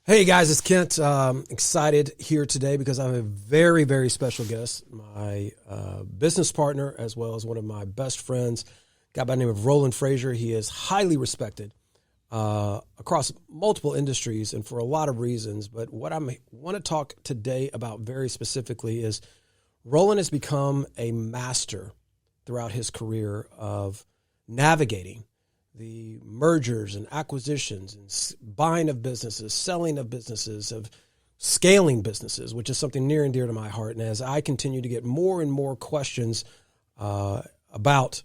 Hey guys, it's Kent. Excited here today because I have a very, very special guest, my business partner, as well as one of my best friends, a guy by the name of Roland Frasier. He is highly respected across multiple industries and for a lot of reasons. But what I want to talk today about very specifically is Roland has become a master throughout his career of navigating the mergers and acquisitions and buying of businesses, selling of businesses, of scaling businesses, which is something near and dear to my heart. And as I continue to get more and more questions about,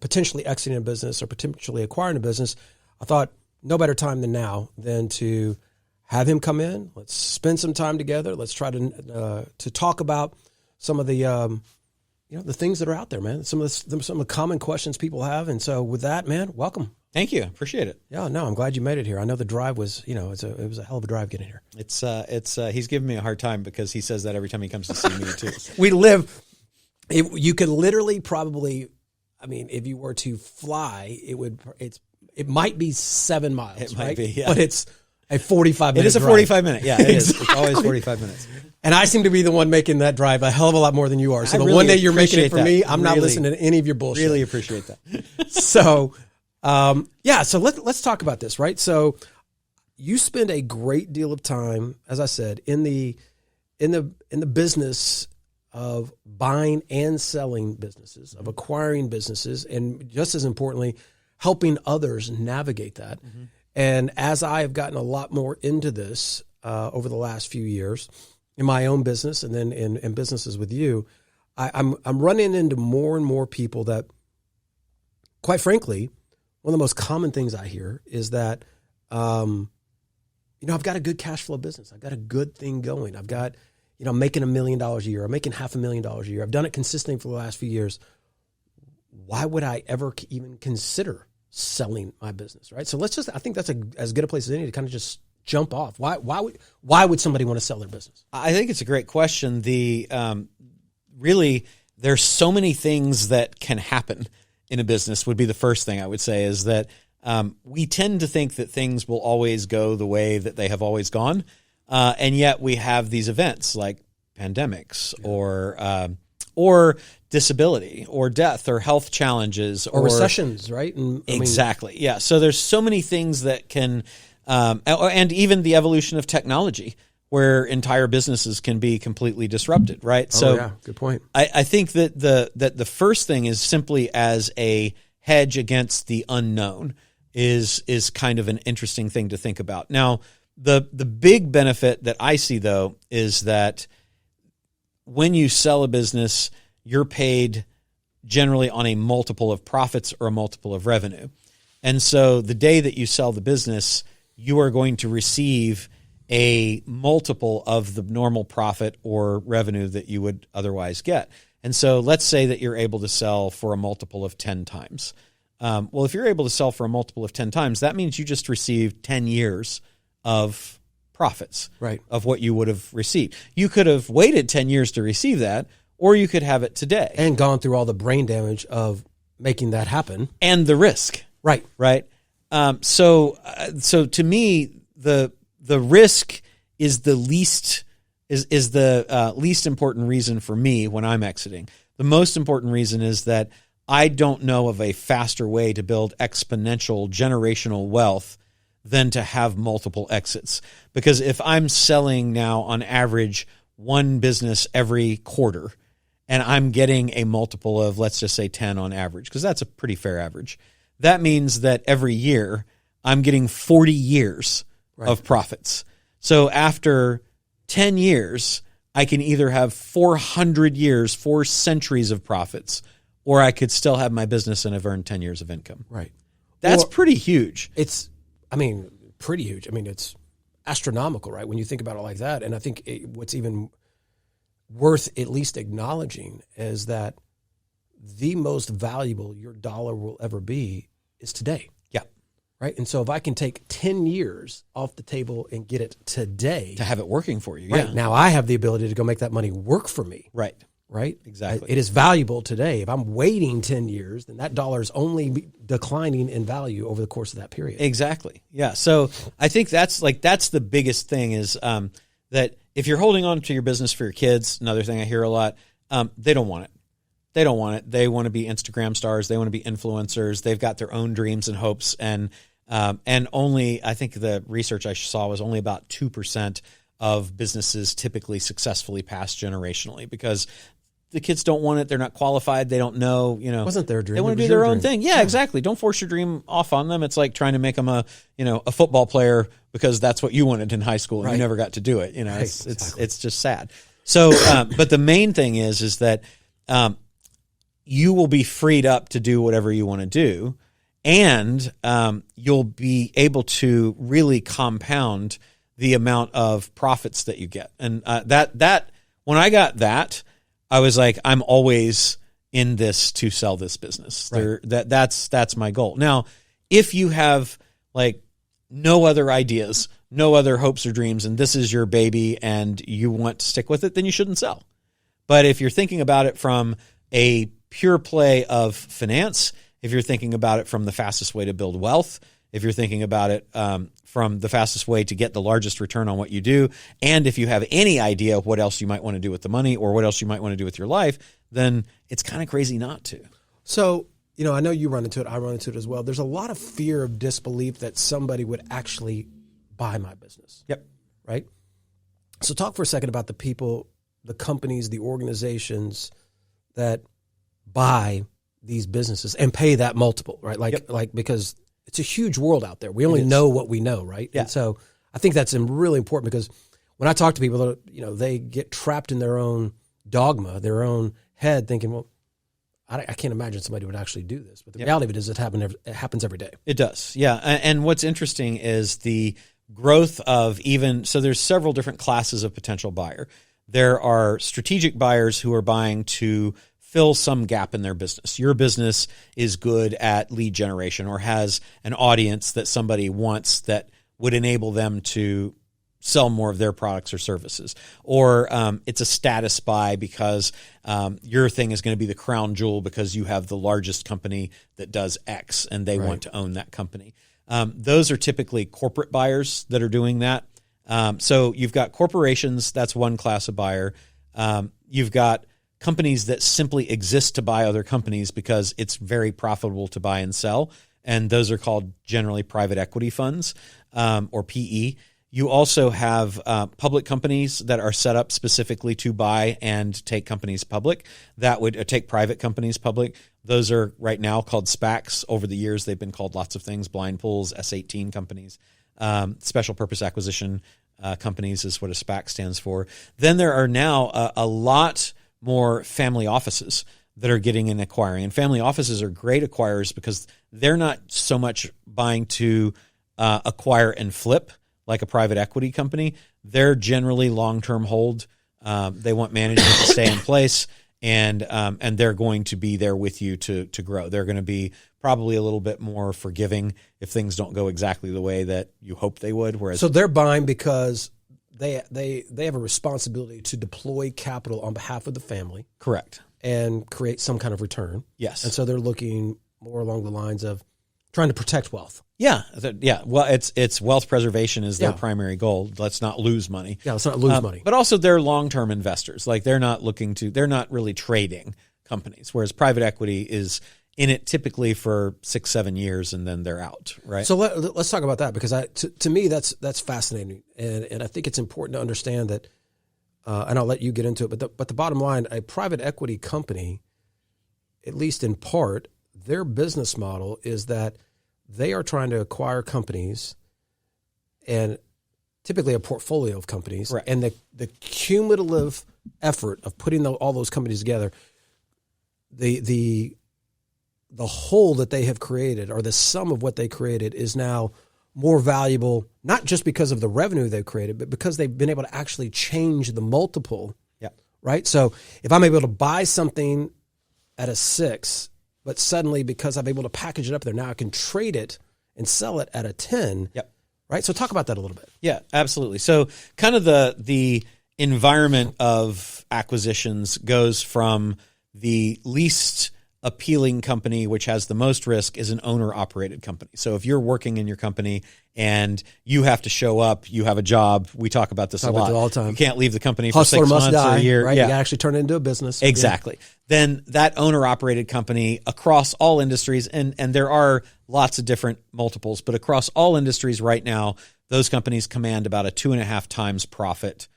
potentially exiting a business or potentially acquiring a business, I thought no better time than now than to have him come in. Let's spend some time together. Let's try to talk about some of the the things that are out there, man. Some of the common questions people have. And so with that, man, welcome. Thank you. Appreciate it. Yeah, no, I'm glad you made it here. I know the drive was, it was a hell of a drive getting here. He's giving me a hard time because he says that every time he comes to see me too. You could literally probably, if you were to fly, it might be 7 miles. It right? might be, yeah. But it's a 45 minute It is a drive. 45 minute. Yeah, it is. Exactly. It's always 45 minutes. And I seem to be the one making that drive a hell of a lot more than you are. So the really one day you're making it for appreciate me, that. I'm not listening to any of your bullshit. Really appreciate that. So, so let's talk about this, right? So you spend a great deal of time, as I said, in the business of buying and selling businesses, of acquiring businesses, and just as importantly, helping others navigate that. Mm-hmm. And as I have gotten a lot more into this over the last few years in my own business and then in businesses with you, I'm running into more and more people that, quite frankly, one of the most common things I hear is that, I've got a good cash flow business. I've got a good thing going. I've got, I'm making $1 million a year. I'm making $500,000 a year. I've done it consistently for the last few years. Why would I ever even consider selling my business, right? So I think that's as good a place as any to kind of just jump off. Why would somebody want to sell their business? I think it's a great question. Really, there's so many things that can happen in a business would be the first thing I would say is that we tend to think that things will always go the way that they have always gone. And yet we have these events like pandemics or disability or death or health challenges or recessions, right? Exactly. Yeah. So there's so many things that can, and even the evolution of technology where entire businesses can be completely disrupted, right? So yeah, good point. I think that the first thing is simply as a hedge against the unknown is kind of an interesting thing to think about. Now, the big benefit that I see though is that when you sell a business, you're paid generally on a multiple of profits or a multiple of revenue. And so the day that you sell the business, you are going to receive a multiple of the normal profit or revenue that you would otherwise get. And so let's say that you're able to sell for a multiple of 10 times. Well, if you're able to sell for a multiple of 10 times, that means you just received 10 years of profits, right, of what you would have received. You could have waited 10 years to receive that, or you could have it today. And gone through all the brain damage of making that happen. And the risk. Right. Right. So to me, the risk is the least important reason for me when I'm exiting. The most important reason is that I don't know of a faster way to build exponential generational wealth than to have multiple exits. Because if I'm selling now on average one business every quarter and I'm getting a multiple of, let's just say 10 on average, because that's a pretty fair average, that means that every year I'm getting 40 years of profits. So after 10 years, I can either have 400 years, 4 centuries of profits, or I could still have my business and have earned 10 years of income. Right. That's pretty huge. It's pretty huge. It's astronomical, right? When you think about it like that. And I think what's even worth at least acknowledging is that the most valuable your dollar will ever be is today. Yeah. Right. And so if I can take 10 years off the table and get it today. To have it working for you. Right. Yeah. Now I have the ability to go make that money work for me. Right. right? Exactly. It is valuable today. If I'm waiting 10 years, then that dollar is only declining in value over the course of that period. Exactly. Yeah. So I think that's the biggest thing is that if you're holding on to your business for your kids, another thing I hear a lot, they don't want it. They don't want it. They want to be Instagram stars. They want to be influencers. They've got their own dreams and hopes. And only, I think the research I saw was only about 2% of businesses typically successfully pass generationally because the kids don't want it. They're not qualified. They don't know, It wasn't their dream. They want to do their own thing. Yeah, exactly. Don't force your dream off on them. It's like trying to make them a football player because that's what you wanted in high school and you never got to do it. It's just sad. So, but the main thing is that, you will be freed up to do whatever you want to do, and you'll be able to really compound the amount of profits that you get. And that when I got that, I was like, I'm always in this to sell this business. Right. That's my goal. Now, if you have like no other ideas, no other hopes or dreams, and this is your baby and you want to stick with it, then you shouldn't sell. But if you're thinking about it from a pure play of finance, if you're thinking about it from the fastest way to build wealth, if you're thinking about it from the fastest way to get the largest return on what you do, and if you have any idea of what else you might want to do with the money or what else you might want to do with your life, then it's kind of crazy not to. So, I know you run into it. I run into it as well. There's a lot of fear of disbelief that somebody would actually buy my business. Yep. Right? So talk for a second about the people, the companies, the organizations that buy these businesses and pay that multiple, right? Because it's a huge world out there. We only know what we know, right? Yeah. And so I think that's really important because when I talk to people, they get trapped in their own dogma, their own head thinking, well, I can't imagine somebody would actually do this. But the reality of it is it happens every day. It does, yeah. And what's interesting is the growth of so there's several different classes of potential buyer. There are strategic buyers who are buying to fill some gap in their business. Your business is good at lead generation or has an audience that somebody wants that would enable them to sell more of their products or services. Or it's a status buy because your thing is going to be the crown jewel because you have the largest company that does X and they want to own that company. Those are typically corporate buyers that are doing that. So you've got corporations, that's one class of buyer. You've got companies that simply exist to buy other companies because it's very profitable to buy and sell. And those are called generally private equity funds or PE. You also have public companies that are set up specifically to buy and take companies public. That would take private companies public. Those are right now called SPACs. Over the years, they've been called lots of things, blind pools, S18 companies, special purpose acquisition companies is what a SPAC stands for. Then there are now a lot more family offices that are getting in acquiring. And family offices are great acquirers because they're not so much buying to acquire and flip like a private equity company. They're generally long-term hold. They want management to stay in place, and they're going to be there with you to grow. They're going to be probably a little bit more forgiving if things don't go exactly the way that you hope they would. Whereas, so they're buying because they have a responsibility to deploy capital on behalf of the family. Correct. And create some kind of return. Yes. And so they're looking more along the lines of trying to protect wealth. Yeah. Yeah. Well, it's wealth preservation is their primary goal. Let's not lose money. Yeah, let's not lose money. But also they're long-term investors. Like they're not really trading companies, whereas private equity is in it typically for 6-7 years and then they're out, right? So let's talk about that because to me that's fascinating, and I think it's important to understand that. And I'll let you get into it, but the bottom line, a private equity company, at least in part, their business model is that they are trying to acquire companies, and typically a portfolio of companies, right. And the cumulative effort of putting all those companies together, the whole that they have created, or the sum of what they created, is now more valuable, not just because of the revenue they've created, but because they've been able to actually change the multiple. Yeah. Right. So if I'm able to buy something at a 6, but suddenly because I'm able to package it up there, now I can trade it and sell it at a 10. Yep. Right. So talk about that a little bit. Yeah, absolutely. So kind of the environment of acquisitions goes from the least appealing company, which has the most risk, is an owner-operated company. So if you're working in your company and you have to show up, you have a job. We talk about this a lot. All the time. You can't leave the company Hustler for 6 must months die, or a year. right? Yeah. You gotta actually turn it into a business. Exactly. Then that owner-operated company across all industries, and there are lots of different multiples, but across all industries right now, those companies command about a 2.5 times profit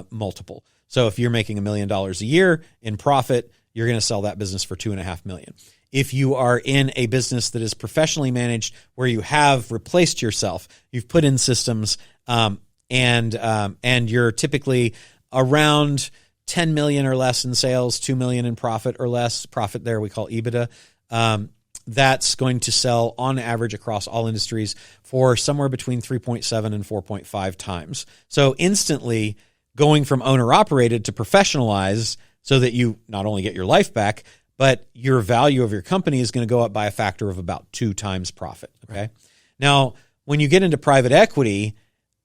multiple. So if you're making $1 million a year in profit, you're going to sell that business for $2.5 million. If you are in a business that is professionally managed, where you have replaced yourself, you've put in systems, and you're typically around 10 million or less in sales, 2 million in profit or less. Profit there we call EBITDA. That's going to sell on average across all industries for somewhere between 3.7 and 4.5 times. So instantly going from owner operated to professionalized, so that you not only get your life back, but your value of your company is going to go up by a factor of about 2 times profit. Okay. Right. Now, when you get into private equity,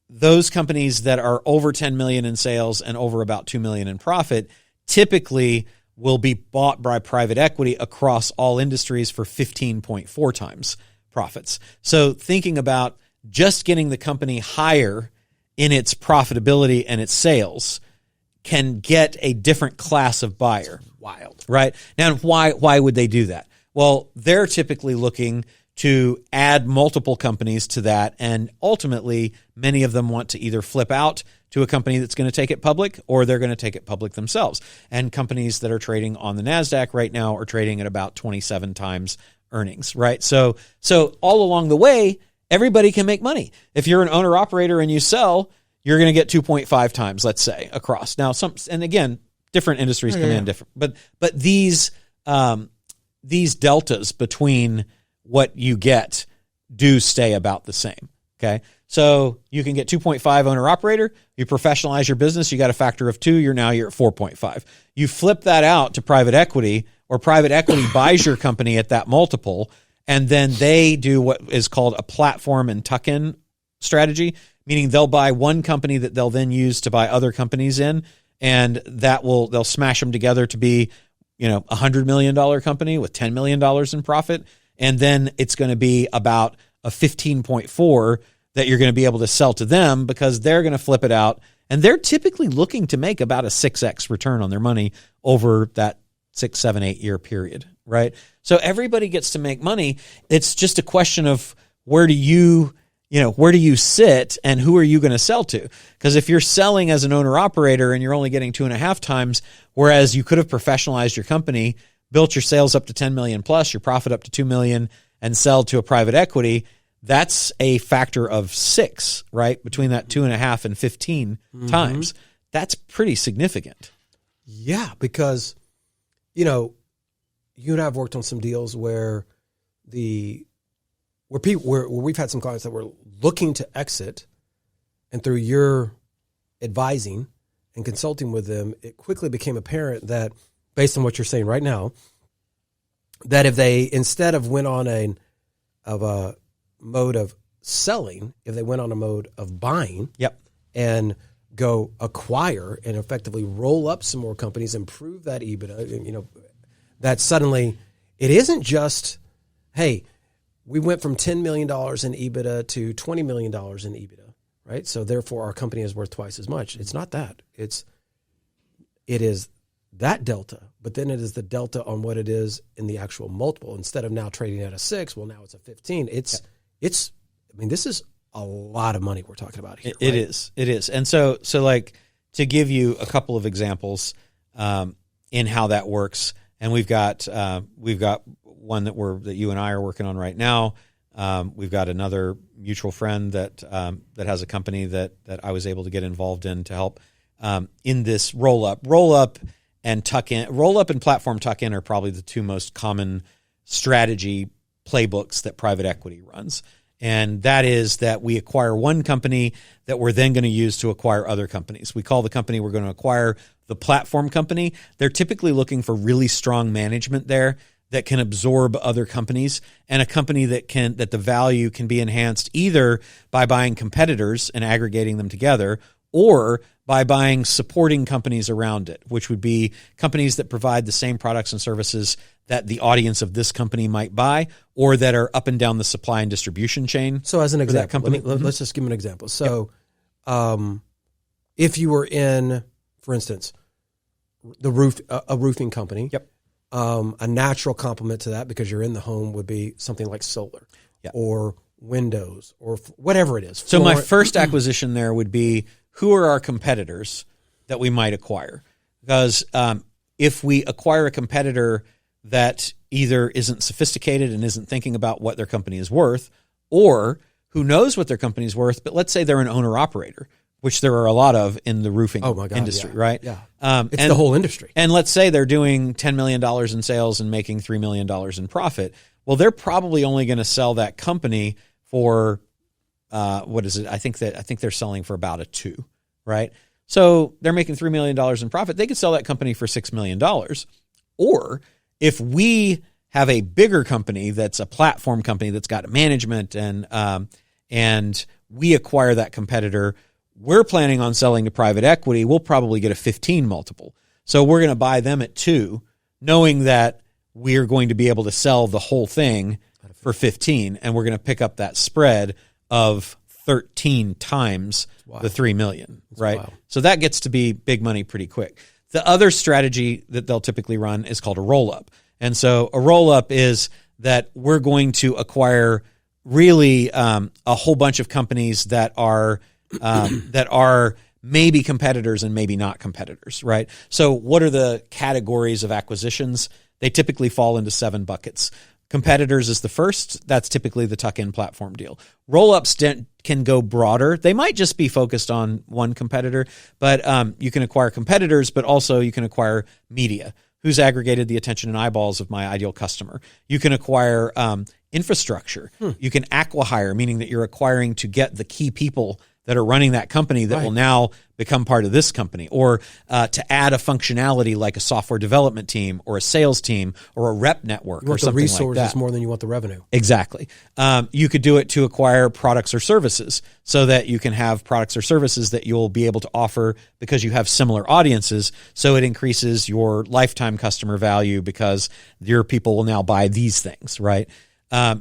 those companies that are over 10 million in sales and over about 2 million in profit typically will be bought by private equity across all industries for 15.4 times profits. So thinking about just getting the company higher in its profitability and its sales can get a different class of buyer. Wild. Right? Now, why would they do that? Well, they're typically looking to add multiple companies to that, and ultimately, many of them want to either flip out to a company that's going to take it public, or they're going to take it public themselves. And companies that are trading on the NASDAQ right now are trading at about 27 times earnings, right? So all along the way, everybody can make money. If you're an owner-operator and you sell, you're going to get 2.5 times, let's say, across. Now, and again, different industries command different, but these deltas between what you get do stay about the same. Okay, so you can get 2.5 owner operator. You professionalize your business, you got a factor of 2. You're at 4.5. You flip that out to private equity, or private equity buys your company at that multiple, and then they do what is called a platform and tuck-in strategy. Meaning they'll buy one company that they'll then use to buy other companies in, and they'll smash them together to be, $100 million company with $10 million in profit. And then it's going to be about a 15.4 that you're going to be able to sell to them, because they're going to flip it out. And they're typically looking to make about a 6x return on their money over that 6, 7, 8 year period, right? So everybody gets to make money. It's just a question of where do you sit and who are you going to sell to? Because if you're selling as an owner operator and you're only getting 2.5 times, whereas you could have professionalized your company, built your sales up to 10 million plus, your profit up to 2 million, and sell to a private equity, that's a factor of 6, right? Between that 2.5 and 15 times. That's pretty significant. Yeah, because, you and I have worked on some deals where where we've had some clients that were looking to exit, and through your advising and consulting with them, it quickly became apparent that, based on what you're saying right now, that if they, instead of went on a mode of selling, if they went on a mode of buying, and go acquire and effectively roll up some more companies, improve that EBITDA, that suddenly it isn't just, hey, we went from $10 million in EBITDA to $20 million in EBITDA, right? So therefore our company is worth twice as much. It's not that. It is that delta, but then it is the delta on what it is in the actual multiple. Instead of now trading at a 6, well, now it's a 15. This is a lot of money we're talking about here. It is. And so like, to give you a couple of examples in how that works, and we've got one that you and I are working on right now. We've got another mutual friend that has a company that I was able to get involved in to help in this Rollup and tuck-in. Rollup and platform tuck-in are probably the two most common strategy playbooks that private equity runs. And that is that we acquire one company that we're then going to use to acquire other companies. We call the company we're going to acquire the platform company. They're typically looking for really strong management there that can absorb other companies, and a company that the value can be enhanced either by buying competitors and aggregating them together, or by buying supporting companies around it, which would be companies that provide the same products and services that the audience of this company might buy, or that are up and down the supply and distribution chain. So as an for that example, company. let's just give an example. So if you were in, for instance, a roofing company, a natural complement to that, because you're in the home, would be something like solar or windows or whatever it is. So my first acquisition there would be, who are our competitors that we might acquire? Because if we acquire a competitor that either isn't sophisticated and isn't thinking about what their company is worth, or who knows what their company is worth, but let's say they're an owner-operator, which there are a lot of in the roofing industry, right? Yeah. It's the whole industry. And let's say they're doing $10 million in sales and making $3 million in profit. Well, they're probably only going to sell that company for, what is it? I think they're selling for about a 2, right? So they're making $3 million in profit. They could sell that company for $6 million. Or if we have a bigger company that's a platform company that's got management and we acquire that competitor, we're planning on selling to private equity, we'll probably get a 15 multiple. So we're going to buy them at 2, knowing that we're going to be able to sell the whole thing for 15, and we're going to pick up that spread of 13 times the 3 million, right? Wild. So that gets to be big money pretty quick. The other strategy that they'll typically run is called a roll-up. And so a roll-up is that we're going to acquire really a whole bunch of companies that are maybe competitors and maybe not competitors, right? So what are the categories of acquisitions? They typically fall into 7 buckets. Competitors is the first. That's typically the tuck-in platform deal. Roll-ups can go broader. They might just be focused on one competitor, but you can acquire competitors, but also you can acquire media. Who's aggregated the attention and eyeballs of my ideal customer? You can acquire infrastructure. You can acqui-hire, meaning that you're acquiring to get the key people that are running that company that will now become part of this company, or to add a functionality like a software development team or a sales team or a rep network or something like that. You want the resources more than you want the revenue. Exactly. You could do it to acquire products or services so that you can have products or services that you'll be able to offer because you have similar audiences. So it increases your lifetime customer value because your people will now buy these things, right?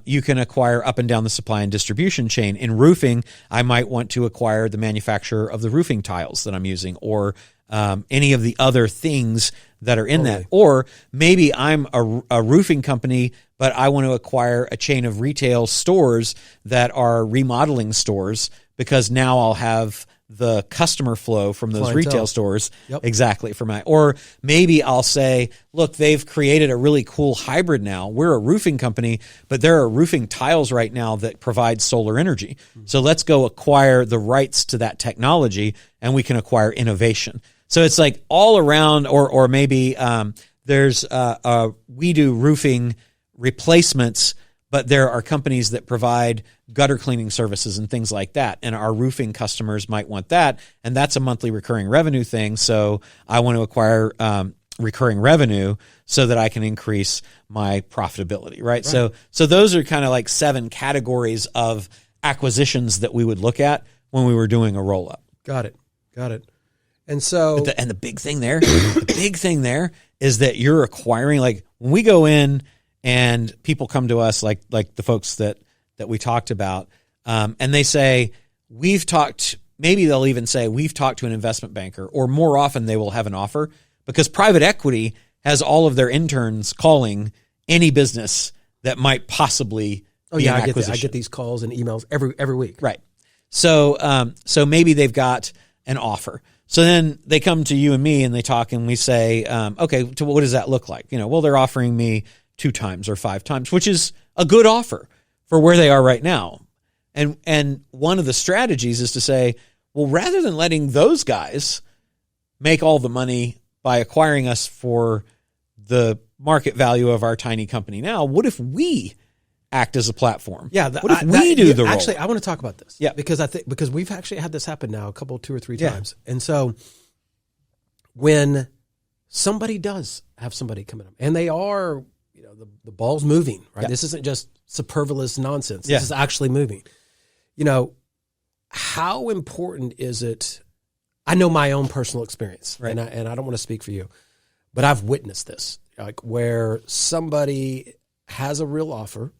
You can acquire up and down the supply and distribution chain. In roofing, I might want to acquire the manufacturer of the roofing tiles that I'm using, or any of the other things that are in that. Or maybe I'm a roofing company, but I want to acquire a chain of retail stores that are remodeling stores, because now I'll have the customer flow from those retail stores. Exactly. Or maybe I'll say, look, they've created a really cool hybrid now. We're a roofing company, but there are roofing tiles right now that provide solar energy. So let's go acquire the rights to that technology, and we can acquire innovation. So it's like all around, or maybe there's we do roofing replacements, but there are companies that provide gutter cleaning services and things like that. And our roofing customers might want that. And that's a monthly recurring revenue thing. So I want to acquire recurring revenue so that I can increase my profitability, right? So those are kind of like 7 categories of acquisitions that we would look at when we were doing a roll-up. Got it. And so... the big thing there, is that you're acquiring, like when we go in and people come to us, like the folks that we talked about, and they say, maybe they'll even say, we've talked to an investment banker, or more often they will have an offer, because private equity has all of their interns calling any business that might possibly be an acquisition. I get these calls and emails every week. Right. So maybe they've got an offer. So then they come to you and me and they talk, and we say, okay, what does that look like? Well, they're offering me 2 times or 5 times, which is a good offer for where they are right now. And one of the strategies is to say, well, rather than letting those guys make all the money by acquiring us for the market value of our tiny company now, what if we act as a platform? Yeah. What if we do the role? Actually, I want to talk about this. Yeah. Because we've actually had this happen now 2 or 3 times. And so when somebody does have somebody come in, and they are, the ball's moving, right? Yeah. This isn't just superfluous nonsense. This is actually moving. How important is it I know my own personal experience, Right. and I don't want to speak for you, but I've witnessed this, like where somebody has a real offer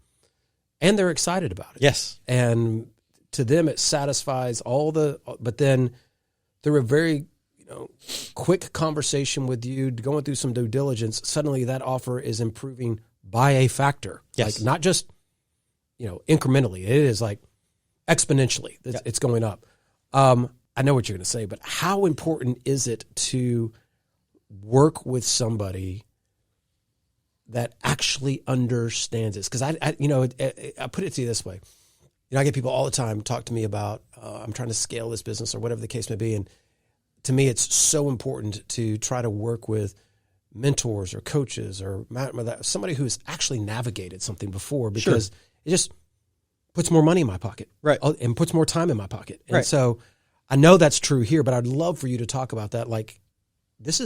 and they're excited about it. Yes. And to them, it satisfies but then through a very, quick conversation with you, going through some due diligence, suddenly that offer is improving by a factor. Yes. Like not just, incrementally. It is like exponentially. It's going up. I know what you're going to say, but how important is it to work with somebody that actually understands this? Because I put it to you this way. I get people all the time talk to me about I'm trying to scale this business or whatever the case may be, and to me, it's so important to try to work with mentors or coaches or somebody who's actually navigated something before, because it just puts more money in my pocket, right, and puts more time in my pocket. And right. So I know that's true here, but I'd love for you to talk about that. Like this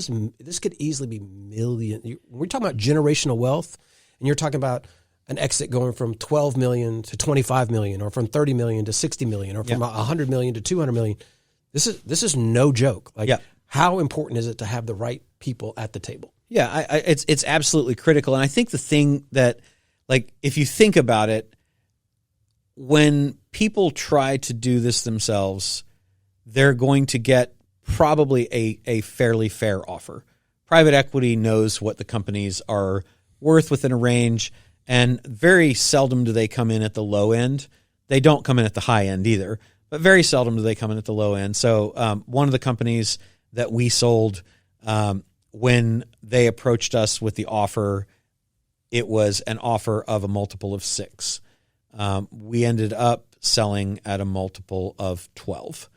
could easily be million. When we're talking about generational wealth, and you're talking about an exit going from 12 million to 25 million, or from 30 million to 60 million, or from 100 million to 200 million. This is no joke. Like, how important is it to have the right people at the table? Yeah, it's absolutely critical. And I think the thing that, like, if you think about it, when people try to do this themselves, they're going to get probably a fairly fair offer. Private equity knows what the companies are worth within a range, and very seldom do they come in at the low end. They don't come in at the high end either, but very seldom do they come in at the low end. So one of the companies that we sold, when they approached us with the offer, it was an offer of a multiple of 6. We ended up selling at a multiple of 12.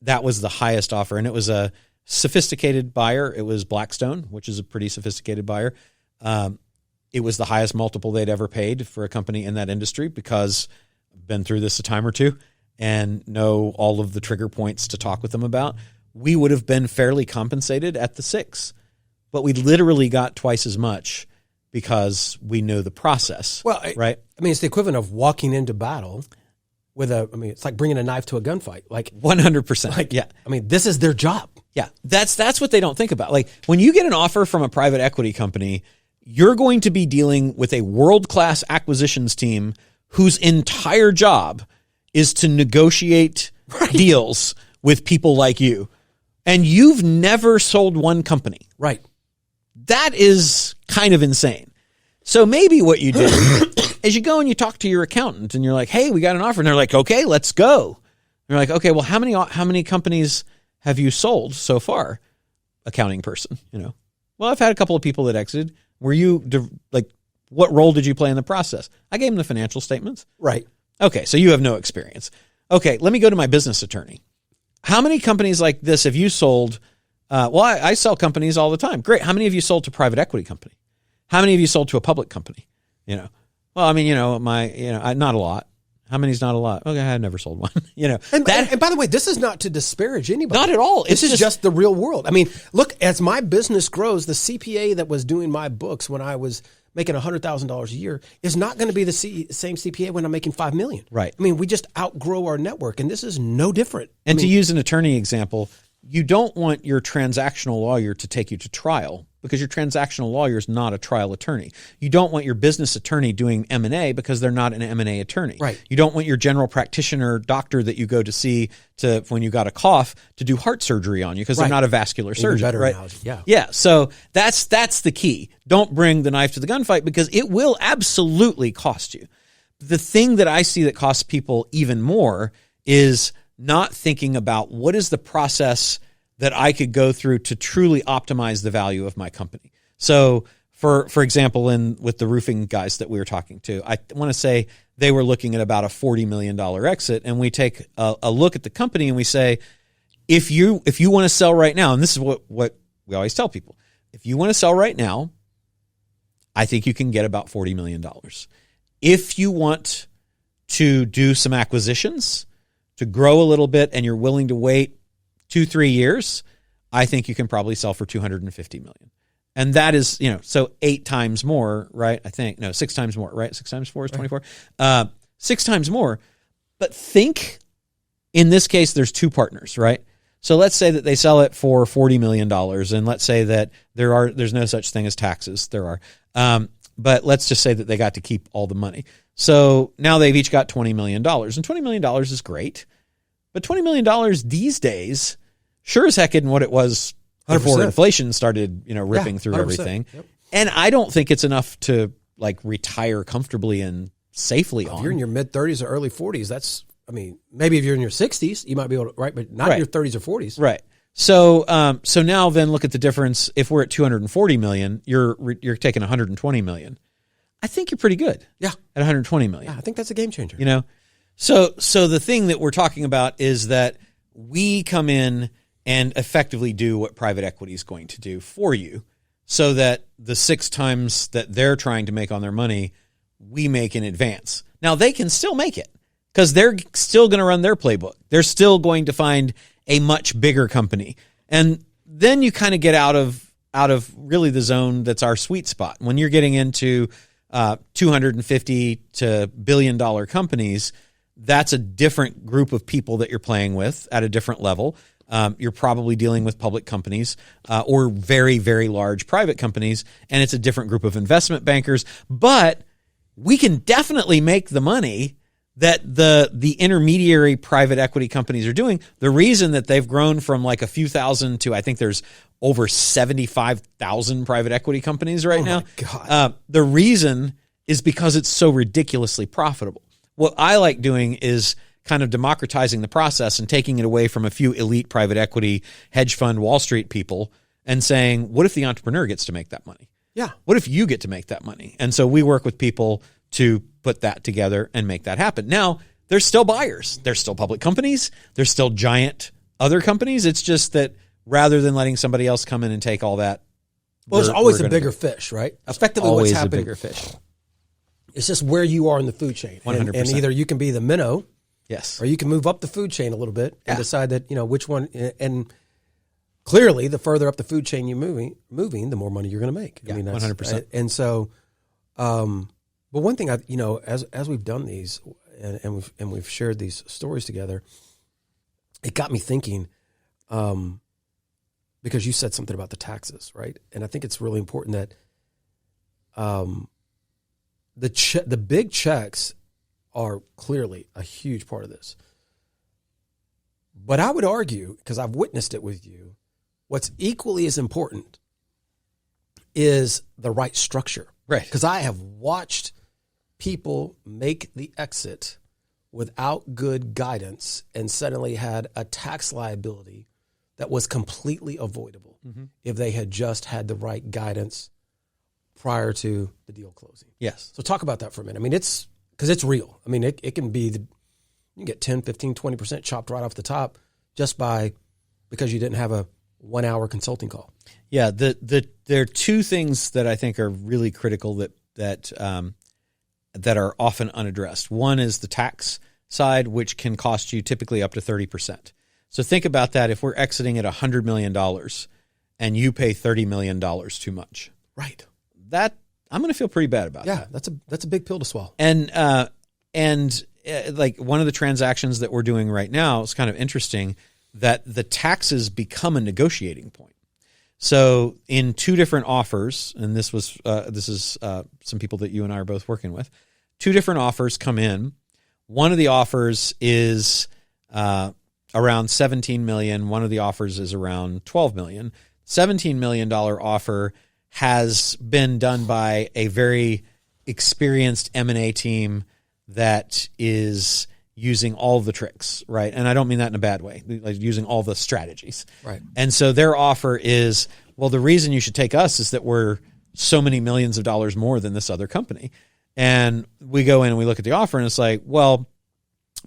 That was the highest offer, and it was a sophisticated buyer. It was Blackstone, which is a pretty sophisticated buyer. It was the highest multiple they'd ever paid for a company in that industry, because I've been through this a time or two and know all of the trigger points to talk with them about. We would have been fairly compensated at the 6, but we literally got twice as much because we know the process. Well, right? I mean, it's the equivalent of walking into battle with it's like bringing a knife to a gunfight. Like 100%. Like, yeah. I mean, this is their job. Yeah. That's what they don't think about. Like, when you get an offer from a private equity company, you're going to be dealing with a world-class acquisitions team whose entire job is to negotiate deals with people like you. And you've never sold one company. Right. That is kind of insane. So maybe what you do is you go and you talk to your accountant and you're like, hey, we got an offer. And they're like, okay, let's go. And you're like, okay, well, how many companies have you sold so far? Accounting person, Well, I've had a couple of people that exited. Were you what role did you play in the process? I gave them the financial statements. Right. Okay, so you have no experience. Okay, let me go to my business attorney. How many companies like this have you sold? I sell companies all the time. Great. How many have you sold to private equity company? How many have you sold to a public company? Well, I mean, not a lot. How many's not a lot? Okay, I've never sold one. And by the way, this is not to disparage anybody. Not at all. This is just the real world. I mean, look, as my business grows, the CPA that was doing my books when I was making $100,000 a year is not going to be the same CPA when I'm making $5 million. Right. I mean, we just outgrow our network, and this is no different. And to use an attorney example, you don't want your transactional lawyer to take you to trial, because your transactional lawyer is not a trial attorney. You don't want your business attorney doing M&A, because they're not an M&A attorney. Right. You don't want your general practitioner doctor that you go to see when you got a cough to do heart surgery on you, because they're not a vascular surgeon. Better right? analogy. Yeah. Yeah. So that's the key. Don't bring the knife to the gunfight, because it will absolutely cost you. The thing that I see that costs people even more is not thinking about what is the process that I could go through to truly optimize the value of my company. So for example, with the roofing guys that we were talking to, I want to say they were looking at about a $40 million exit. And we take a look at the company and we say, if you want to sell right now, and this is what we always tell people, if you want to sell right now, I think you can get about $40 million. If you want to do some acquisitions, to grow a little bit, and you're willing to wait 2-3 years, I think you can probably sell for $250 million. And that is, so 8 times more, right? 6 times more, right? 6 times 4 is 24. 6 times more. But think, in this case, there's 2 partners, right? So let's say that they sell it for $40 million, and let's say that there's no such thing as taxes. There are. But let's just say that they got to keep all the money. So now they've each got $20 million. And $20 million is great. But $20 million these days sure as heck isn't what it was before 100%. Inflation started, ripping through 100%. Everything. Yep. And I don't think it's enough to retire comfortably and safely on. If you're in your mid-30s or early 40s, maybe if you're in your 60s, you might be able to, right? But not in your 30s or 40s. Right. So now then look at the difference. If we're at 240 million, you're taking 120 million. I think you're pretty good. Yeah. At 120 million. Yeah, I think that's a game changer. So the thing that we're talking about is that we come in and effectively do what private equity is going to do for you, so that the 6 times that they're trying to make on their money, we make in advance. Now they can still make it because they're still going to run their playbook. They're still going to find a much bigger company. And then you kind of get out of really the zone that's our sweet spot. When you're getting into $250 to billion-dollar companies, that's a different group of people that you're playing with at a different level. You're probably dealing with public companies or very, very large private companies, and it's a different group of investment bankers. But we can definitely make the money that the intermediary private equity companies are doing. The reason that they've grown from a few thousand to I think there's over 75,000 private equity companies right now. God. The reason is because it's so ridiculously profitable. What I like doing is kind of democratizing the process and taking it away from a few elite private equity, hedge fund, Wall Street people and saying, what if the entrepreneur gets to make that money? Yeah. What if you get to make that money? And so we work with people to put that together and make that happen. Now, there's still buyers. There's still public companies. There's still giant other companies. It's just that rather than letting somebody else come in and take all that. Well, there's always a bigger fish, right? Effectively always what's happening. A bigger fish. It's just where you are in the food chain. 100%. And either you can be the minnow. Yes. Or you can move up the food chain a little bit and decide that, which one. And clearly, the further up the food chain you're moving, the more money you're going to make. Yeah, I mean, that's 100%. And so, but one thing as we've done these and we've shared these stories together, it got me thinking, because you said something about the taxes, right? And I think it's really important that the big checks are clearly a huge part of this. But I would argue, because I've witnessed it with you, what's equally as important is the right structure. Right. Because I have watched people make the exit without good guidance and suddenly had a tax liability that was completely avoidable if they had just had the right guidance prior to the deal closing. Yes. So talk about that for a minute. I mean, it's because it's real. I mean, it can be you can get 10, 15, 20% chopped right off the top just because you didn't have a 1 hour consulting call. Yeah. There are two things that I think are really critical that are often unaddressed. One is the tax side, which can cost you typically up to 30%. So think about that. If we're exiting at $100 million and you pay $30 million too much. Right. That I'm going to feel pretty bad about that. Yeah, that's a big pill to swallow. And like one of the transactions that we're doing right now is kind of interesting that the taxes become a negotiating point. So in 2 different offers, and this is some people that you and I are both working with, 2 different offers come in. One of the offers is around $17 million. One of the offers is around $12 million. $17 million offer has been done by a very experienced M&A team that is using all the tricks, right? And I don't mean that in a bad way, like using all the strategies. Right. And so their offer is, well, the reason you should take us is that we're so many millions of dollars more than this other company. And we go in and we look at the offer and it's like, well,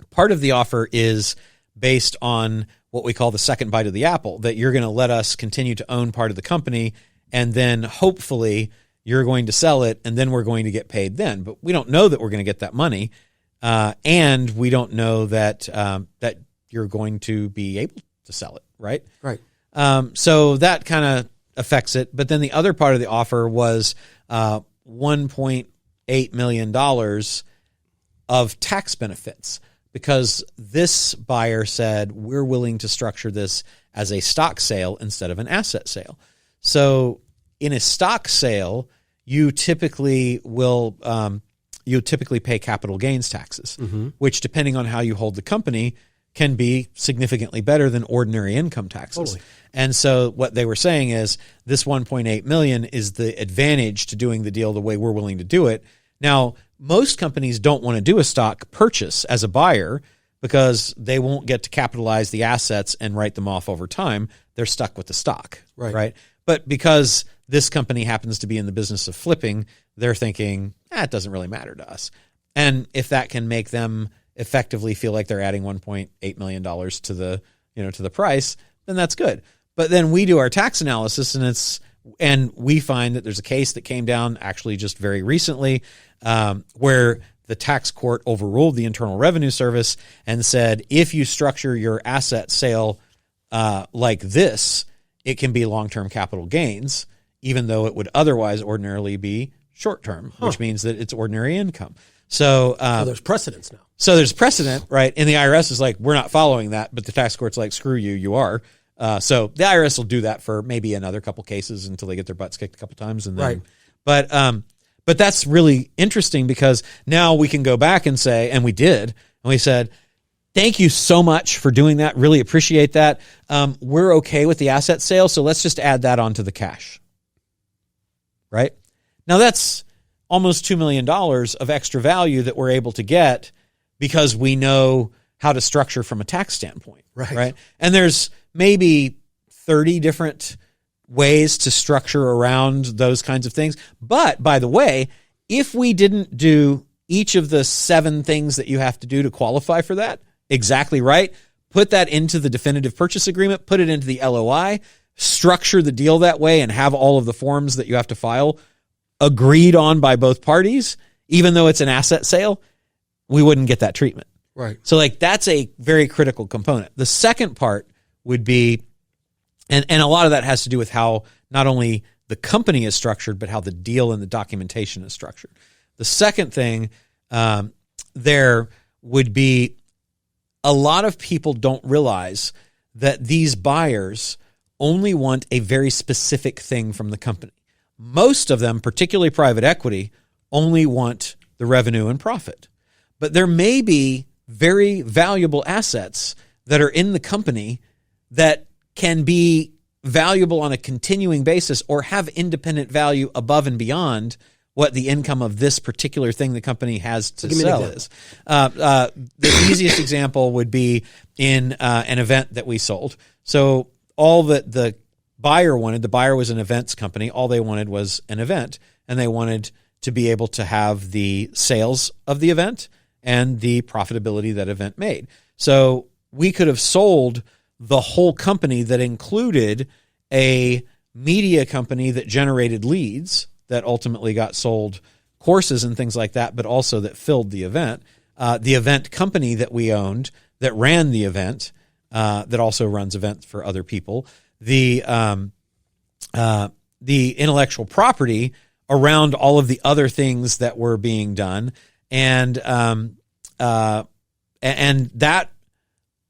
part of the offer is based on what we call the second bite of the apple, that you're going to let us continue to own part of the company and then hopefully you're going to sell it and then we're going to get paid then. But we don't know that we're going to get that money. And we don't know that that you're going to be able to sell it, right? Right. So that kind of affects it. But then the other part of the offer was $1.8 million of tax benefits. because this buyer said, we're willing to structure this as a stock sale instead of an asset sale. So in a stock sale, you typically pay capital gains taxes, which, depending on how you hold the company, can be significantly better than ordinary income taxes. Totally. And so what they were saying is this $1.8 million is the advantage to doing the deal the way we're willing to do it. Now, most companies don't want to do a stock purchase as a buyer because they won't get to capitalize the assets and write them off over time. They're stuck with the stock, right? But because this company happens to be in the business of flipping, they're thinking, it doesn't really matter to us. And if that can make them effectively feel like they're adding $1.8 million to the price, then that's good. But then we do our tax analysis, and we find that there's a case that came down actually just very recently where the tax court overruled the Internal Revenue Service and said, if you structure your asset sale like this, it can be long-term capital gains, even though it would otherwise ordinarily be short-term, which means that it's ordinary income. So there's precedence now. So there's precedent, right? And the IRS is like, we're not following that, but the tax court's like, screw you, you are. So the IRS will do that for maybe another couple cases until they get their butts kicked a couple times, and then, but that's really interesting because now we can go back and say, and we did, and we said, thank you so much for doing that. Really appreciate that. We're okay with the asset sale, so let's just add that onto the cash. Right? Now that's almost $2 million of extra value that we're able to get because we know how to structure from a tax standpoint. Right? And there's maybe 30 different ways to structure around those kinds of things. But by the way, if we didn't do each of the 7 things that you have to do to qualify for that exactly right, put that into the definitive purchase agreement, put it into the LOI, structure the deal that way, and have all of the forms that you have to file agreed on by both parties, even though it's an asset sale, we wouldn't get that treatment. Right. So that's a very critical component. The second part would be, and a lot of that has to do with how not only the company is structured, but how the deal and the documentation is structured. The second thing there would be, a lot of people don't realize that these buyers only want a very specific thing from the company. Most of them, particularly private equity, only want the revenue and profit. But there may be very valuable assets that are in the company that can be valuable on a continuing basis or have independent value above and beyond what the income of this particular thing the company has to sell is. The easiest example would be in an event that we sold. So all that the buyer wanted, the buyer was an events company, all they wanted was an event, and they wanted to be able to have the sales of the event and the profitability that event made. So we could have sold the whole company that included a media company that generated leads that ultimately got sold courses and things like that, but also that filled the event company that we owned that ran the event, that also runs events for other people, the intellectual property around all of the other things that were being done, and that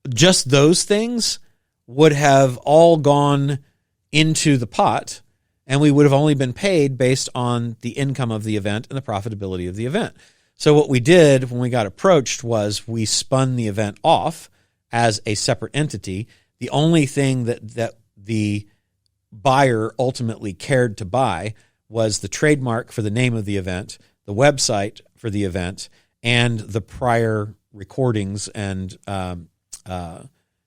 just those things would have all gone into the pot, and we would have only been paid based on the income of the event and the profitability of the event. So what we did when we got approached was we spun the event off as a separate entity. The only thing that the buyer ultimately cared to buy was the trademark for the name of the event, the website for the event, and the prior recordings and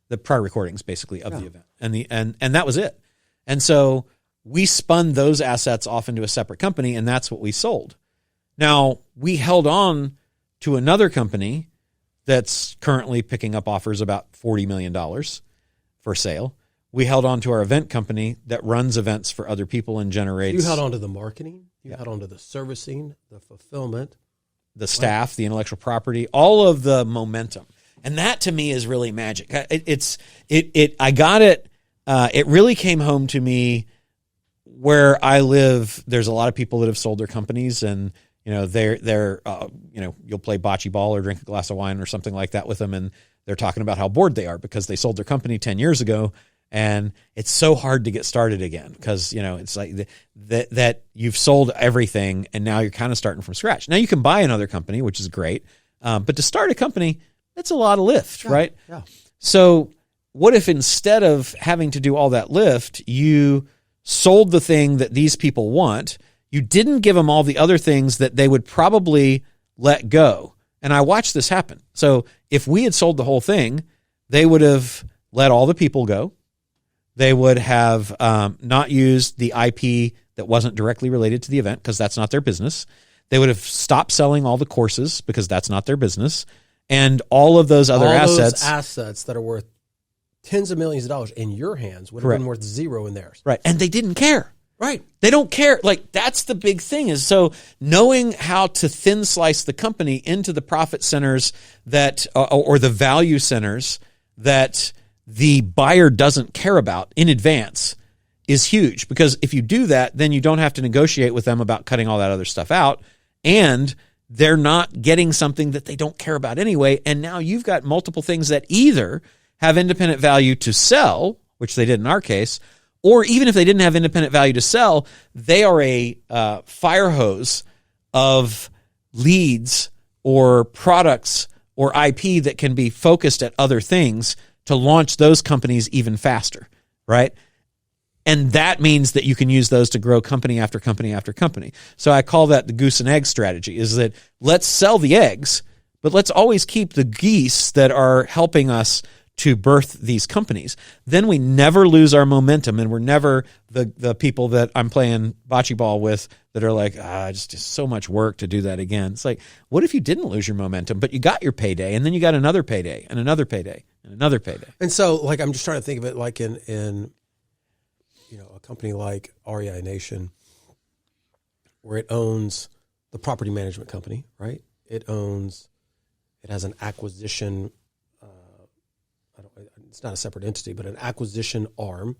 the prior recordings basically of the event, and that was it. And so we spun those assets off into a separate company, and that's what we sold. Now we held on to another company that's currently picking up offers about $40 million for sale. We held on to our event company that runs events for other people and generates. You held on to the marketing, you held on to the servicing, the fulfillment, the staff, the intellectual property, all of the momentum. And that to me is really magic. I got it. It really came home to me where I live. There's a lot of people that have sold their companies, and they're you'll play bocce ball or drink a glass of wine or something like that with them, and they're talking about how bored they are because they sold their company 10 years ago, and it's so hard to get started again because it's like that you've sold everything and now you're kind of starting from scratch. Now you can buy another company, which is great, but to start a company, it's a lot of lift, right? Yeah. So what if instead of having to do all that lift, you sold the thing that these people want? You didn't give them all the other things that they would probably let go. And I watched this happen. So if we had sold the whole thing, they would have let all the people go. They would have not used the IP that wasn't directly related to the event because that's not their business. They would have stopped selling all the courses because that's not their business. And all of those other assets that are worth tens of millions of dollars in your hands would have been worth zero in theirs. Right. And they didn't care. Right. They don't care. Like, that's the big thing is, so knowing how to thin slice the company into the profit centers that, or the value centers that the buyer doesn't care about in advance is huge, because if you do that, then you don't have to negotiate with them about cutting all that other stuff out, and they're not getting something that they don't care about anyway. And now you've got multiple things that either have independent value to sell, which they did in our case, or even if they didn't have independent value to sell, they are a fire hose of leads or products or IP that can be focused at other things to launch those companies even faster, right? And that means that you can use those to grow company after company after company. So I call that the goose and egg strategy, is that let's sell the eggs, but let's always keep the geese that are helping us to birth these companies. Then we never lose our momentum, and we're never the people that I'm playing bocce ball with that are like, it's just so much work to do that again. It's like, what if you didn't lose your momentum, but you got your payday, and then you got another payday, and another payday, and another payday? And so, like, I'm just trying to think of it like in a company like REI Nation, where it owns the property management company, right? It has an acquisition. It's not a separate entity, but an acquisition arm,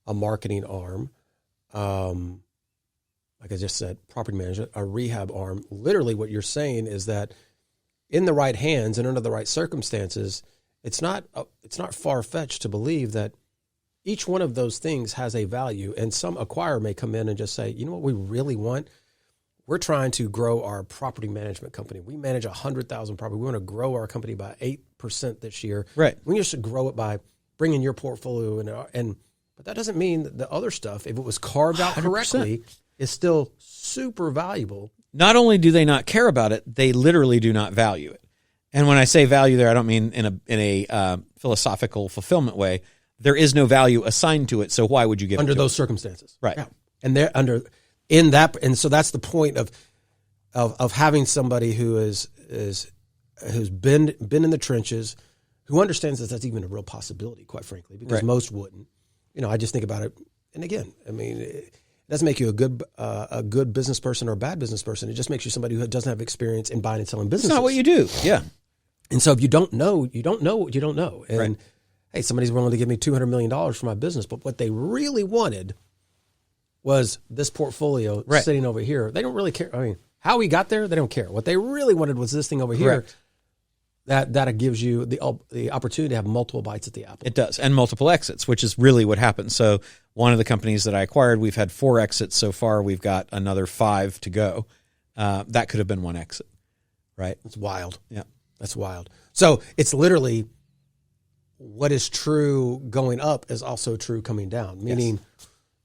a marketing arm, like I just said, property management, a rehab arm. Literally what you're saying is that in the right hands and under the right circumstances, it's not far-fetched to believe that each one of those things has a value, and some acquirer may come in and just say, you know what we really want? We're trying to grow our property management company. We manage 100,000 property. We want to grow our company by 8% this year. Right. We just grow it by bringing your portfolio in. But that doesn't mean that the other stuff, if it was carved out 100%. correctly, is still super valuable. Not only do they not care about it, they literally do not value it. And when I say value there, I don't mean in a philosophical fulfillment way. There is no value assigned to it, so why would you give it under to those it? circumstances? Right. Yeah. And they're in that, and so that's the point of having somebody who's been in the trenches, who understands that that's even a real possibility, quite frankly, because most wouldn't. I just think about it, and again, I mean, it doesn't make you a good business person or a bad business person. It just makes you somebody who doesn't have experience in buying and selling businesses. It's not what you do. Yeah. And so if you don't know what you don't know. And hey, somebody's willing to give me $200 million for my business, but what they really wanted was this portfolio sitting over here. They don't really care. I mean, how we got there, they don't care. What they really wanted was this thing over here. That gives you the opportunity to have multiple bites at the apple. It does, and multiple exits, which is really what happens. So one of the companies that I acquired, we've had 4 exits so far. We've got another 5 to go. That could have been one exit, right? It's wild. Yeah. That's wild. So it's literally what is true going up is also true coming down, meaning,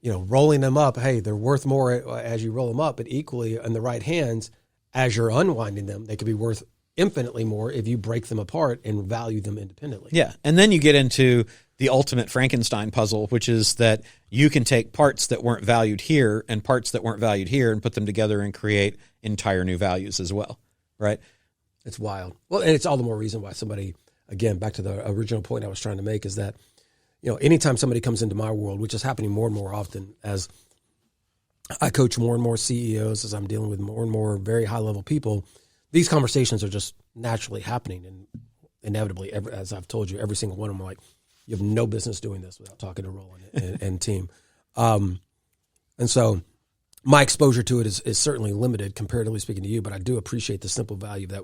rolling them up, hey, they're worth more as you roll them up, but equally in the right hands, as you're unwinding them, they could be worth infinitely more if you break them apart and value them independently. Yeah. And then you get into the ultimate Frankenstein puzzle, which is that you can take parts that weren't valued here and parts that weren't valued here and put them together and create entire new values as well, right? It's wild. Well, and it's all the more reason why somebody, again, back to the original point I was trying to make, is that, anytime somebody comes into my world, which is happening more and more often as I coach more and more CEOs, as I'm dealing with more and more very high-level people, these conversations are just naturally happening. And inevitably, as I've told you, every single one of them, like, you have no business doing this without talking to Roland and team. And so my exposure to it is certainly limited, comparatively speaking to you, but I do appreciate the simple value that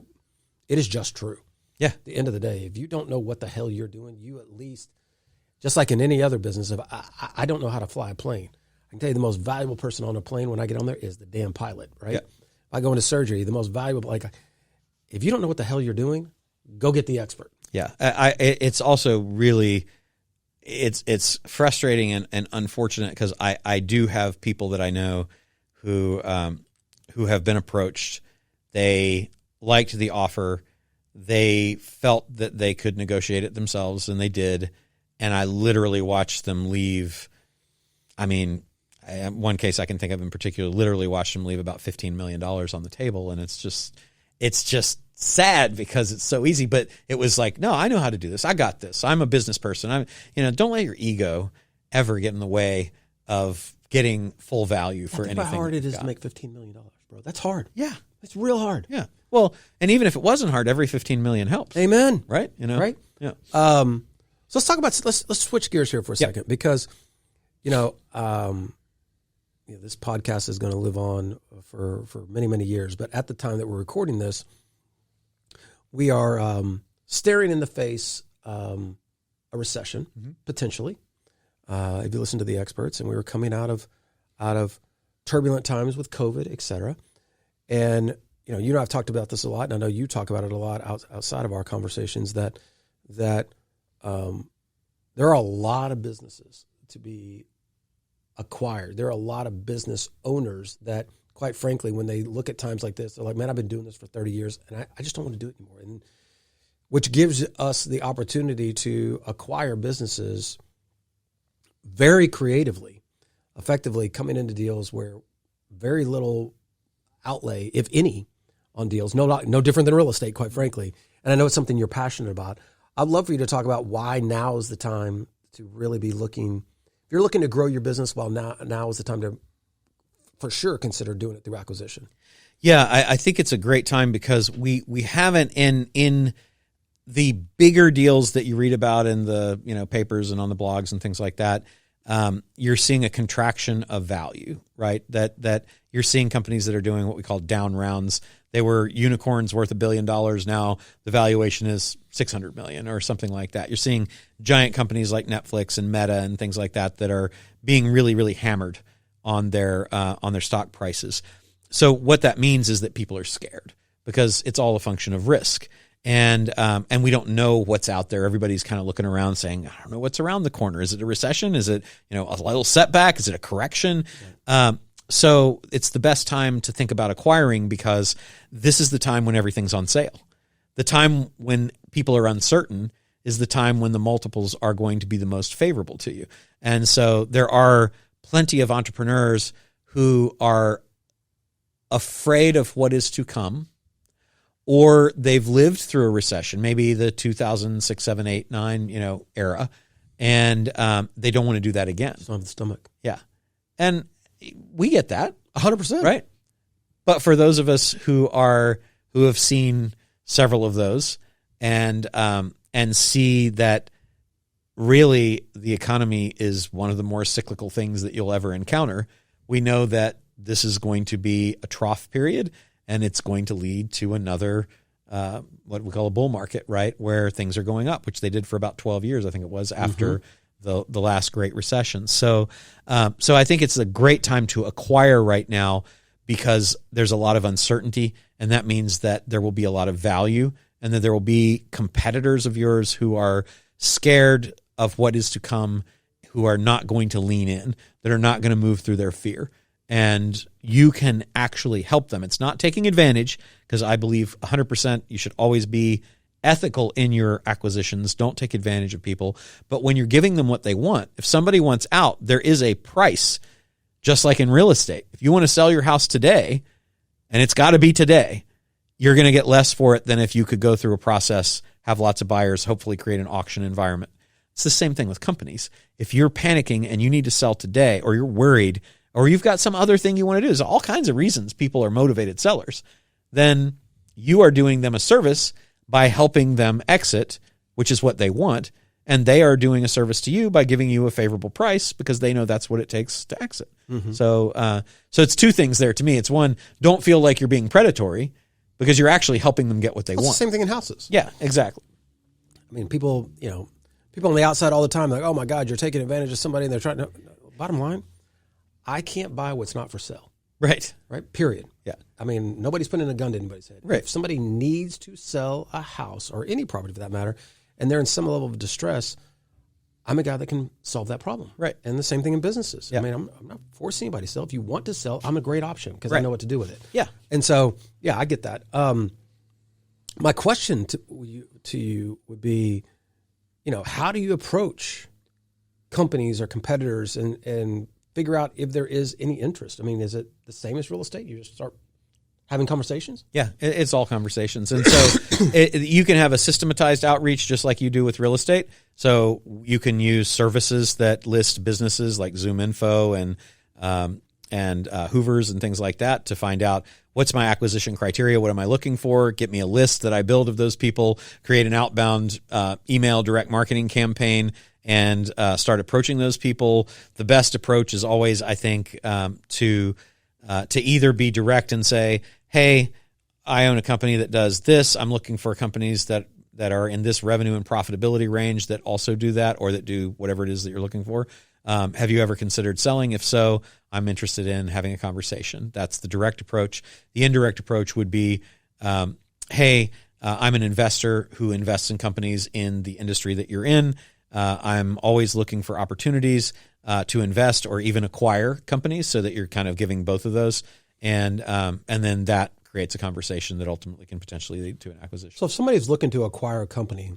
it is just true. Yeah. At the end of the day, if you don't know what the hell you're doing, you at least, just like in any other business, if I don't know how to fly a plane, I can tell you the most valuable person on a plane when I get on there is the damn pilot, right? Yeah. If I go into surgery, the most valuable, if you don't know what the hell you're doing, go get the expert. Yeah. It's also really, it's frustrating and unfortunate because I do have people that I know who have been approached. They liked the offer. They felt that they could negotiate it themselves, and they did. And I literally watched them leave. I mean, one case I can think of in particular, literally watched them leave about $15 million on the table. And it's just sad because it's so easy, but it was like, no, I know how to do this. I got this. I'm a business person. Don't let your ego ever get in the way of getting full value for anything. How hard it is to make $15 million, bro. That's hard. Yeah. It's real hard. Yeah. Well, and even if it wasn't hard, every 15 million helps. Amen. Right? Right? Yeah. So let's talk about, let's switch gears here for a second because, this podcast is going to live on for many, many years. But at the time that we're recording this, we are staring in the face a recession, potentially. If you listen to the experts, and we were coming out of turbulent times with COVID, et cetera. And you and I've talked about this a lot, and I know you talk about it a lot outside of our conversations. That there are a lot of businesses to be acquired. There are a lot of business owners that, quite frankly, when they look at times like this, they're like, "Man, I've been doing this for 30 years, and I just don't want to do it anymore." And which gives us the opportunity to acquire businesses very creatively, effectively coming into deals where very little outlay, if any, on deals. No different than real estate, quite frankly. And I know it's something you're passionate about. I'd love for you to talk about why now is the time to really be looking. If you're looking to grow your business, well, now is the time to, for sure, consider doing it through acquisition. Yeah, I think it's a great time because we haven't in the bigger deals that you read about in the papers and on the blogs and things like that. You're seeing a contraction of value, right? That you're seeing companies that are doing what we call down rounds. They were unicorns worth $1 billion. Now the valuation is $600 million or something like that. You're seeing giant companies like Netflix and Meta and things like that are being really, really hammered on their stock prices. So what that means is that people are scared because it's all a function of risk. And we don't know what's out there. Everybody's kind of looking around saying, I don't know what's around the corner. Is it a recession? Is it, a little setback? Is it a correction? Right. So it's the best time to think about acquiring because this is the time when everything's on sale. The time when people are uncertain is the time when the multiples are going to be the most favorable to you. And so there are plenty of entrepreneurs who are afraid of what is to come, or they've lived through a recession, maybe the 2006, 7, 8, 9, era, and they don't want to do that again. It's on the stomach. Yeah. And we get that. 100%. Right? But for those of us who have seen several of those and see that really the economy is one of the more cyclical things that you'll ever encounter, we know that this is going to be a trough period. And it's going to lead to another, what we call a bull market, right, where things are going up, which they did for about 12 years, I think it was, after the last Great Recession. So I think it's a great time to acquire right now because there's a lot of uncertainty, and that means that there will be a lot of value, and that there will be competitors of yours who are scared of what is to come, who are not going to lean in, that are not going to move through their fear. And you can actually help them. It's not taking advantage, because I believe 100% you should always be ethical in your acquisitions. Don't take advantage of people. But when you're giving them what they want, if somebody wants out, there is a price, just like in real estate. If you want to sell your house today, and it's got to be today, you're going to get less for it than if you could go through a process, have lots of buyers, hopefully create an auction environment. It's the same thing with companies. If you're panicking and you need to sell today, or you're worried, or you've got some other thing you want to do, there's all kinds of reasons people are motivated sellers, then you are doing them a service by helping them exit, which is what they want, and they are doing a service to you by giving you a favorable price because they know that's what it takes to exit. So it's two things there to me. It's one, don't feel like you're being predatory because you're actually helping them get what they want. It's the same thing in houses. Yeah, exactly. I mean, people on the outside all the time, like, oh my God, you're taking advantage of somebody, and they're trying to. Bottom line, I can't buy what's not for sale. Right. Period. Yeah. I mean, nobody's putting a gun to anybody's head. Right. If somebody needs to sell a house or any property for that matter, and they're in some level of distress, I'm a guy that can solve that problem. Right. And the same thing in businesses. Yeah. I mean, I'm not forcing anybody to sell. If you want to sell, I'm a great option because I Right. know what to do with it. Yeah. And so, yeah, I get that. My question to you would be, how do you approach companies or competitors and figure out if there is any interest? I mean, is it the same as real estate? You just start having conversations? Yeah, it's all conversations. And so you can have a systematized outreach just like you do with real estate. So you can use services that list businesses like ZoomInfo and Hoovers and things like that to find out what's my acquisition criteria, what am I looking for, get me a list that I build of those people, create an outbound email direct marketing campaign, and start approaching those people. The best approach is always, I think, to either be direct and say, hey, I own a company that does this. I'm looking for companies that are in this revenue and profitability range that also do that or that do whatever it is that you're looking for. Have you ever considered selling? If so, I'm interested in having a conversation. That's the direct approach. The indirect approach would be, hey, I'm an investor who invests in companies in the industry that you're in. I'm always looking for opportunities to invest or even acquire companies so that you're kind of giving both of those. And then that creates a conversation that ultimately can potentially lead to an acquisition. So if somebody's looking to acquire a company,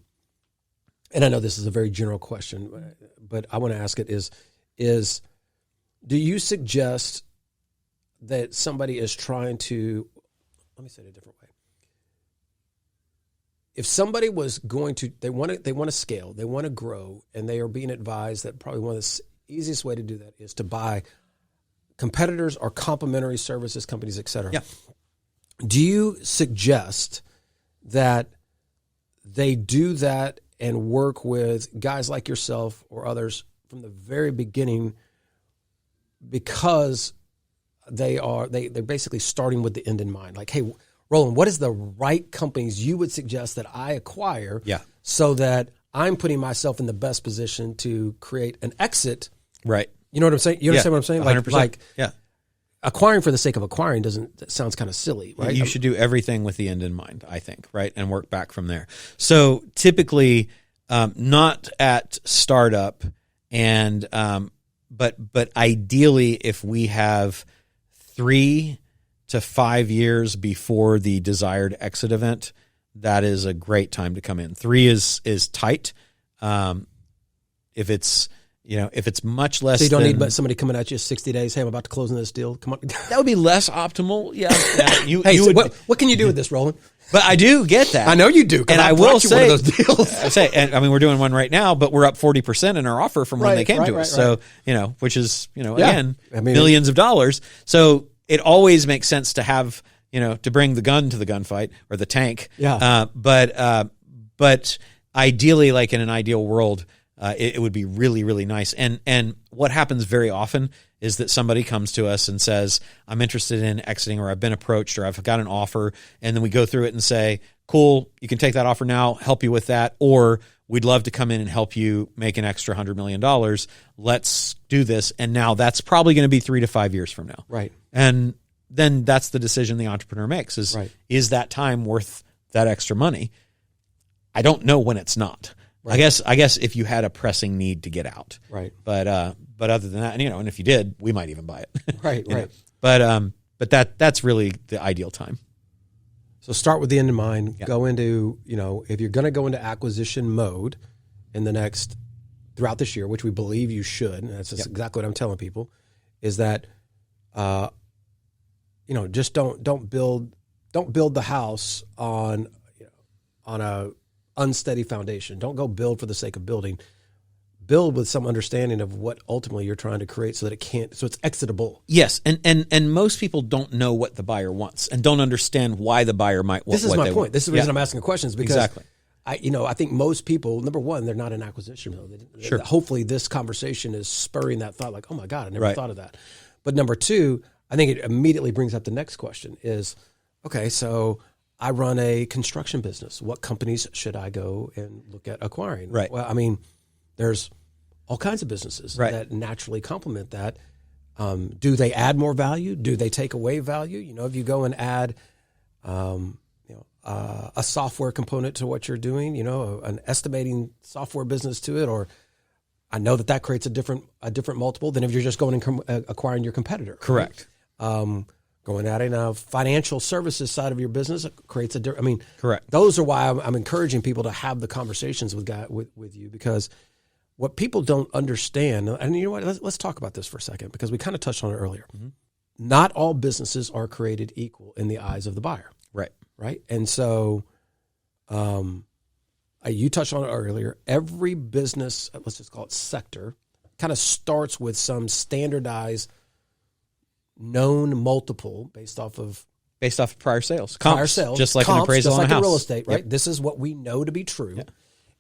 and I know this is a very general question, but I want to ask it is do you suggest that somebody is trying to, let me say it a different way. If somebody was going to, they want to scale, they want to grow, and they are being advised that probably one of the easiest way to do that is to buy competitors or complementary services companies, et cetera. Yeah. Do you suggest that they do that and work with guys like yourself or others from the very beginning because they're basically starting with the end in mind? Like, hey, Roland, what is the right companies you would suggest that I acquire so that I'm putting myself in the best position to create an exit? Right. You know what I'm saying? You understand what I'm saying? 100%. Like, yeah. Acquiring for the sake of acquiring that sounds kind of silly, right? You should do everything with the end in mind, I think, right? And work back from there. So typically, not at startup, and but ideally, if we have 3 to 5 years before the desired exit event, that is a great time to come in. 3 is tight. If it's much less, so you don't need somebody coming at you 60 days. Hey, I'm about to close on this deal. Come on, that would be less optimal. Yeah, what can you do with this, Roland? But I do get that. I know you do. And I will say, one of those deals. I mean, we're doing one right now, but we're up 40% in our offer from when they came to us. Right. So, which is, again, I mean, millions of dollars. So it always makes sense to have, to bring the gun to the gunfight or the tank. Yeah. But ideally, like in an ideal world, it would be really, really nice. And what happens very often is that somebody comes to us and says, I'm interested in exiting, or I've been approached, or I've got an offer. And then we go through it and say, cool, you can take that offer now, help you with that. Or we'd love to come in and help you make an extra $100 million. Let's do this. And now that's probably going to be 3 to 5 years from now. Right. And then that's the decision the entrepreneur makes is that time worth that extra money? I don't know when it's not. Right. I guess if you had a pressing need to get out, right? But other than that, and if you did, we might even buy it, right? Right. But that's really the ideal time. So start with the end in mind. Yeah. Go into if you're going to go into acquisition mode throughout this year, which we believe you should, and that's exactly what I'm telling people, is that just don't build the house on a unsteady foundation. Don't go build for the sake of building. Build with some understanding of what ultimately you're trying to create so that it's exitable. Yes, and most people don't know what the buyer wants and don't understand why the buyer might want. This is my point. This is the reason I'm asking questions, because I think most people, number one, they're not in acquisition mode. Sure. Hopefully this conversation is spurring that thought like, oh my God, I never Right. thought of that. But number two, I think it immediately brings up the next question is, okay, so I run a construction business. What companies should I go and look at acquiring? Right. Well, I mean, there's all kinds of businesses Right. that naturally complement that. Do they add more value? Do they take away value? If you go and add, a software component to what you're doing, an estimating software business to it, or I know that creates a different multiple than if you're just going and acquiring your competitor. Correct. Going at it in a financial services side of your business creates a different. Correct. Those are why I'm encouraging people to have the conversations with you, because what people don't understand, and you know what, let's talk about this for a second, because we kind of touched on it earlier. Mm-hmm. Not all businesses are created equal in the eyes of the buyer. Right. And so you touched on it earlier. Every business, let's just call it sector, kind of starts with some standardized known multiple based off of prior sales. Prior sales. Just like comps, an appraisal just on like a house. in real estate, right? Yep. This is what we know to be true. Yep.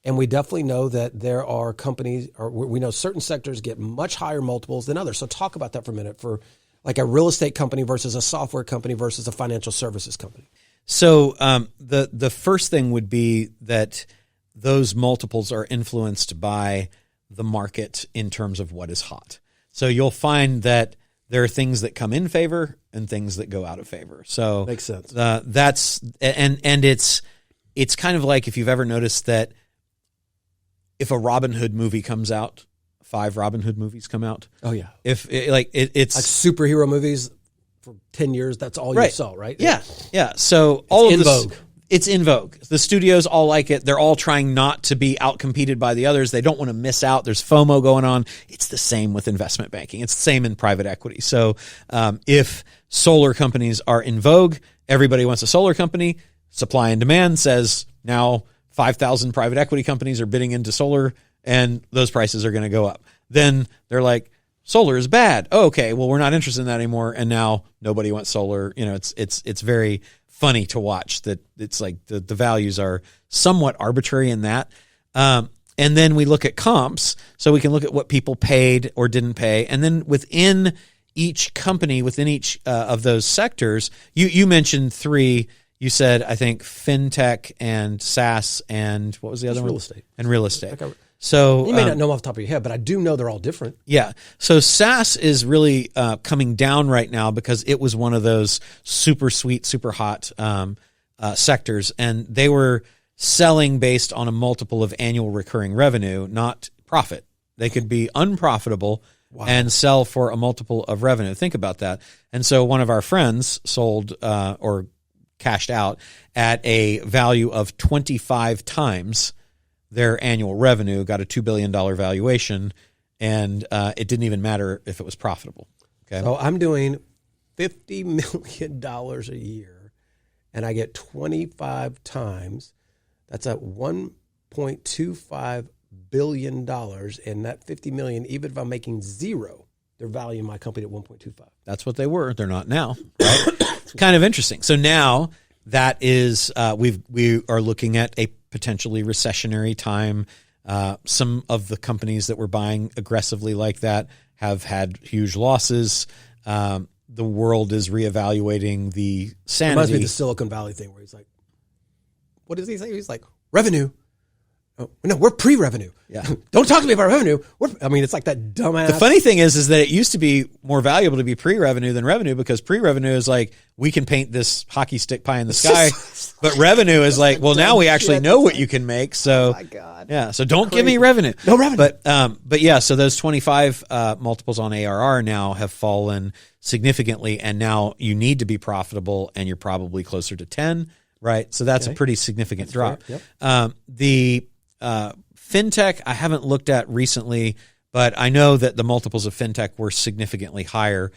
And we definitely know that there are companies, or we know certain sectors get much higher multiples than others. So talk about that for a minute, for like a real estate company versus a software company versus a financial services company. So the first thing would be that those multiples are influenced by the market in terms of what is hot. So you'll find that there are things that come in favor and things that go out of favor. So makes sense. That's and it's kind of like if you've ever noticed that if a Robin Hood movie comes out, 5 Robin Hood movies come out. Oh yeah. It's like superhero movies for 10 years, that's all you saw, right? Yeah. So it's in vogue. The studios all like it. They're all trying not to be outcompeted by the others. They don't want to miss out. There's FOMO going on. It's the same with investment banking. It's the same in private equity. So if solar companies are in vogue, everybody wants a solar company. Supply and demand says now 5,000 private equity companies are bidding into solar, and those prices are going to go up. Then they're like, solar is bad. Oh, okay, well, we're not interested in that anymore, and now nobody wants solar. It's very funny to watch that. It's like the values are somewhat arbitrary in that. And then we look at comps, so we can look at what people paid or didn't pay, and then within each company, within each of those sectors, you mentioned 3. You said, I think, Fintech and SAS and what was the other one? Real estate. And real estate. So you may not know off the top of your head, but I do know they're all different. Yeah. So SAS is really coming down right now because it was one of those super sweet, super hot sectors. And they were selling based on a multiple of annual recurring revenue, not profit. They could be unprofitable and sell for a multiple of revenue. Think about that. And so one of our friends sold or cashed out at a value of 25 times their annual revenue, got a $2 billion valuation, and it didn't even matter if it was profitable. Okay. So I'm doing $50 million a year, and I get 25 times. That's at $1.25 billion, and that $50 million, even if I'm making zero, they're valuing my company at 1.25. That's what they were. They're not now. Right? It's kind of interesting. So now that is we are looking at a potentially recessionary time. Some of the companies that were buying aggressively like that have had huge losses. The world is reevaluating the sanity. It reminds me of the Silicon Valley thing where he's like, what does he say? He's like, revenue. Oh, no, we're pre-revenue. Yeah. Don't talk to me about revenue. It's like that dumbass. The funny thing is that it used to be more valuable to be pre-revenue than revenue, because pre-revenue is like, we can paint this hockey stick pie in the sky, but revenue is like, well, now we actually know what you can make. So, oh my God. Yeah. So don't give me revenue. No revenue. But yeah, so those 25 multiples on ARR now have fallen significantly, and now you need to be profitable, and you're probably closer to 10, right? So that's a pretty significant drop. Yep. The Fintech I haven't looked at recently, but I know that the multiples of Fintech were significantly higher.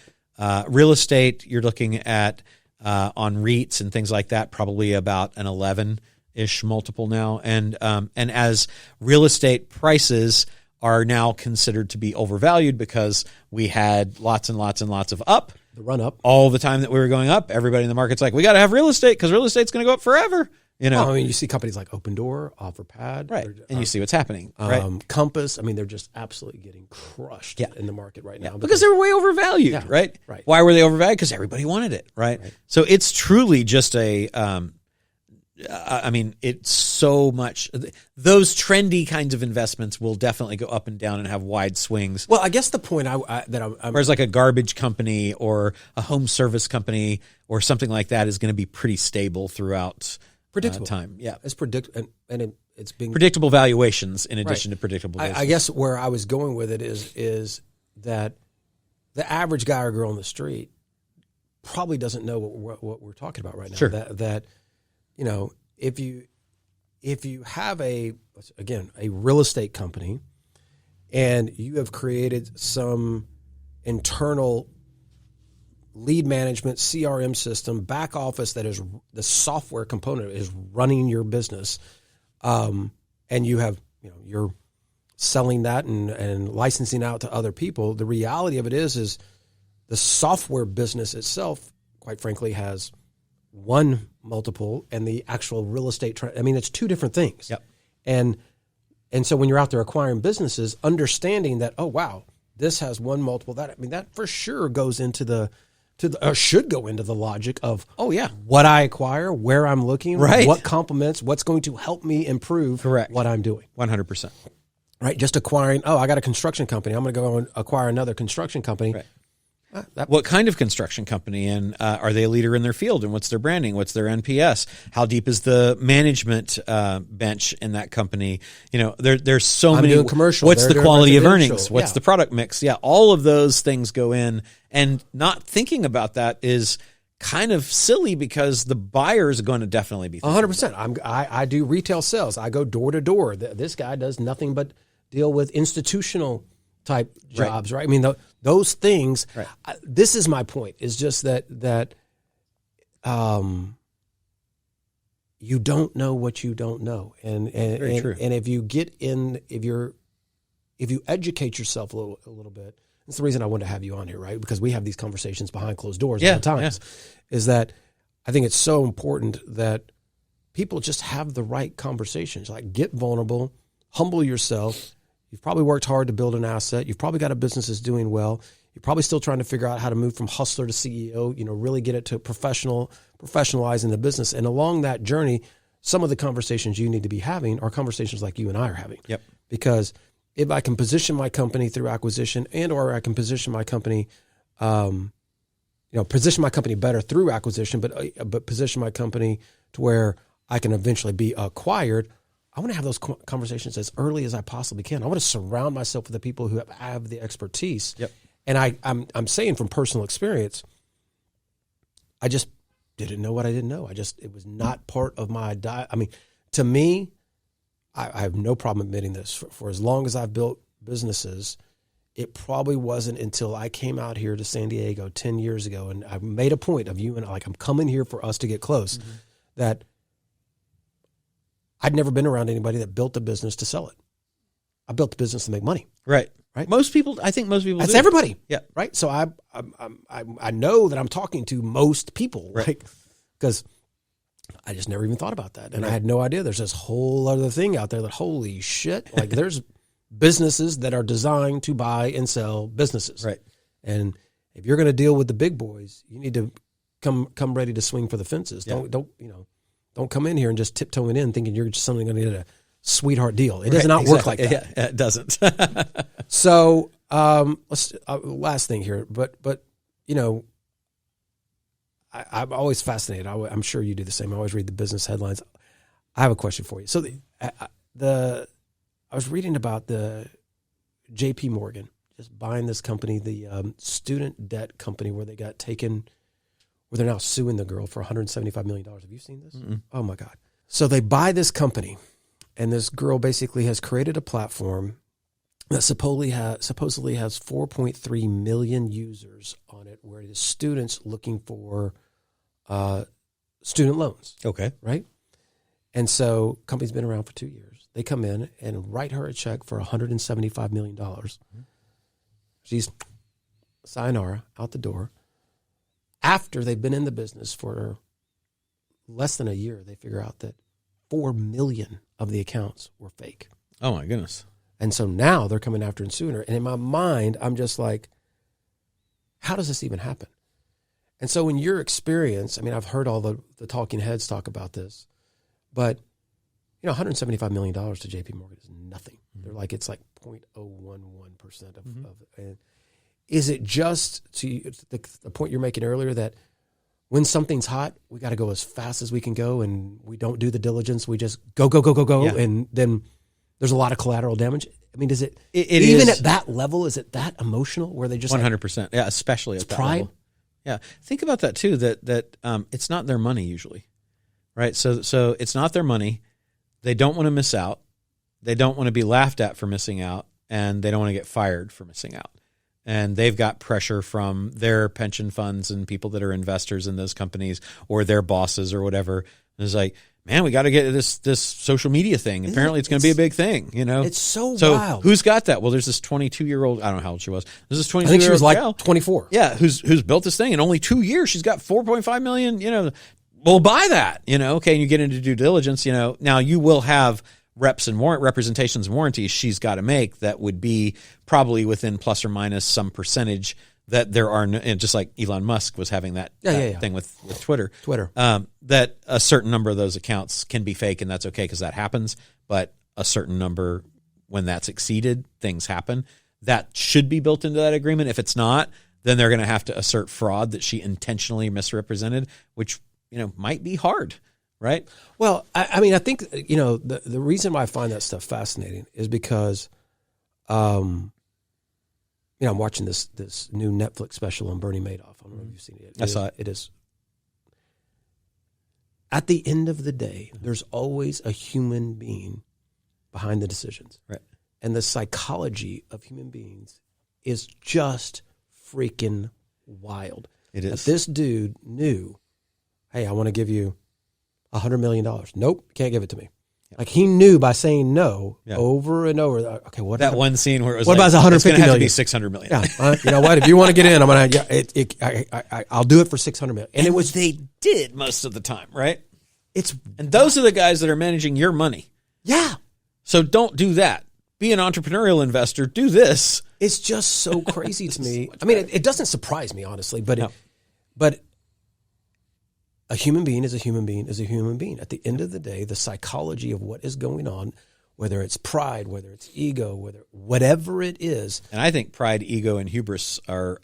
Real estate, you're looking at on REITs and things like that, probably about an 11-ish multiple now. And as real estate prices are now considered to be overvalued because we had lots and lots and lots of up. The run up. All the time that we were going up, everybody in the market's like, we got to have real estate because real estate's going to go up forever. You know, Well, I mean, you see companies like Open Door, OfferPad, right? And you see what's happening, right? Compass. I mean, they're just absolutely getting crushed in the market right now because they were way overvalued, right? Right. Why were they overvalued? Because everybody wanted it, right? So it's truly just a. I mean, it's so much. Those trendy kinds of investments will definitely go up and down and have wide swings. Well, I guess the point I'm whereas like a garbage company or a home service company or something like that is going to be pretty stable throughout time. Yeah, it's it's being predictable valuations in addition to predictable. I guess where I was going with it is that the average guy or girl on the street probably doesn't know what we're talking about right now. Sure. That you know, if you have a real estate company and you have created some internal lead management CRM system, back office that is the software component is running your business, and you have, you're selling that and licensing out to other people. The reality of it is the software business itself, quite frankly, has one multiple, and the actual real estate. I mean, it's two different things. Yep. And so when you're out there acquiring businesses, understanding that, oh wow, this has one multiple. That for sure goes into should go into the logic of, oh yeah, what I acquire, where I'm looking, right, what complements, what's going to help me improve what I'm doing. 100%. Right. Just acquiring. Oh, I got a construction company. I'm going to go and acquire another construction company. Right. What kind of construction company, and are they a leader in their field, and what's their branding, what's their NPS, how deep is the management bench in that company? There's so many. Doing commercial. What's the quality of earnings? What's the product mix? Yeah, all of those things go in, and not thinking about that is kind of silly because the buyer is going to definitely be 100%. I do retail sales. I go door to door. This guy does nothing but deal with institutional type jobs, right? I mean, those things. Right. This is my point. Is just that you don't know what you don't know, and if you educate yourself a little bit. That's the reason I wanted to have you on here, right? Because we have these conversations behind closed doors all the time. Yeah. Is that I think it's so important that people just have the right conversations. Like, get vulnerable, humble yourself. You've probably worked hard to build an asset. You've probably got a business that's doing well. You're probably still trying to figure out how to move from hustler to CEO, really get it to professionalizing the business. And along that journey, some of the conversations you need to be having are conversations like you and I are having. Yep. Because if I can position my company through acquisition or I can position my company, position my company better through acquisition, but position my company to where I can eventually be acquired, I want to have those conversations as early as I possibly can. I want to surround myself with the people who have the expertise. Yep. And I'm saying from personal experience, I just didn't know what I didn't know. It was not part of my diet. I mean, to me, I have no problem admitting this. For as long as I've built businesses, it probably wasn't until I came out here to San Diego 10 years ago, and I made a point of you and I'm coming here for us to get close, that I'd never been around anybody that built a business to sell it. I built a business to make money. Right. Right. I think most people That's do. everybody. Yeah. Right. So I know that I'm talking to most people, right? Because I just never even thought about that. And I had no idea there's this whole other thing out there that, holy shit, like there's businesses that are designed to buy and sell businesses. Right. And if you're going to deal with the big boys, you need to come ready to swing for the fences. Yeah. Don't come in here and just tiptoeing in thinking you're just suddenly going to get a sweetheart deal. It does not work like that. Yeah, it doesn't. So let's last thing here, but I'm always fascinated. I'm sure you do the same. I always read the business headlines. I have a question for you. So I was reading about the J.P. Morgan just buying this company, the student debt company, where they got taken, where they're now suing the girl for $175 million. Have you seen this? Mm-mm. Oh my God! So they buy this company, and this girl basically has created a platform that supposedly has 4.3 million users on it, where it is students looking for student loans. Okay. Right? And so company's been around for 2 years. They come in and write her a check for $175 million. Mm-hmm. She's sayonara, out the door. After they've been in the business for less than a year, they figure out that 4 million of the accounts were fake. Oh my goodness. And so now they're coming after him sooner. And in my mind, I'm just like, how does this even happen? And so in your experience, I mean, I've heard all the talking heads talk about this, but $175 million to JP Morgan is nothing. They're like, it's like 0.011% of and is it just to the point you're making earlier that when something's hot, we got to go as fast as we can go and we don't do the diligence. We just go. Yeah. And then there's a lot of collateral damage. I mean, it even at that level, is it that emotional where they just 100%. Yeah. Especially at that pride. Level. Yeah. Think about that too, that it's not their money usually, right? So it's not their money. They don't want to miss out. They don't want to be laughed at for missing out, and they don't want to get fired for missing out. And they've got pressure from their pension funds and people that are investors in those companies or their bosses or whatever. And it's like, man, we got to get this social media thing. Apparently it's going to be a big thing, It's so wild. Who's got that? Well, there's this 22-year-old, I don't know how old she was. There's this 22-year-old I think she was like gal, 24. Yeah, who's built this thing in only 2 years. She's got 4.5 million, we'll buy that, okay, and you get into due diligence, Now you will have reps and representations and warranties she's got to make that would be probably within plus or minus some percentage that there are, and just like Elon Musk was having that thing with Twitter, that a certain number of those accounts can be fake, and that's okay because that happens. But a certain number, when that's exceeded, things happen. That should be built into that agreement. If it's not, then they're going to have to assert fraud that she intentionally misrepresented, which might be hard. Right. Well, I mean, I think, the reason why I find that stuff fascinating is because, I'm watching this new Netflix special on Bernie Madoff. I don't know if you've seen it. I saw it. It is. At the end of the day, there's always a human being behind the decisions. Right. And the psychology of human beings is just freaking wild. It is. That this dude knew, hey, I want to give you $100 million. Nope, can't give it to me. Yep. Like he knew by saying no over and over. Okay, what that one scene where it was what about 150 million? It's going to have to be $600 million. Yeah, you know what? If you want to get in, I'm gonna. I'll do it for $600 million. And it was they did most of the time, right? And those are the guys that are managing your money. Yeah. So don't do that. Be an entrepreneurial investor. Do this. It's just so crazy to me. I mean, it doesn't surprise me honestly, but but. A human being is a human being is a human being. At the end of the day, the psychology of what is going on, whether it's pride, whether it's ego, whatever it is. And I think pride, ego, and hubris are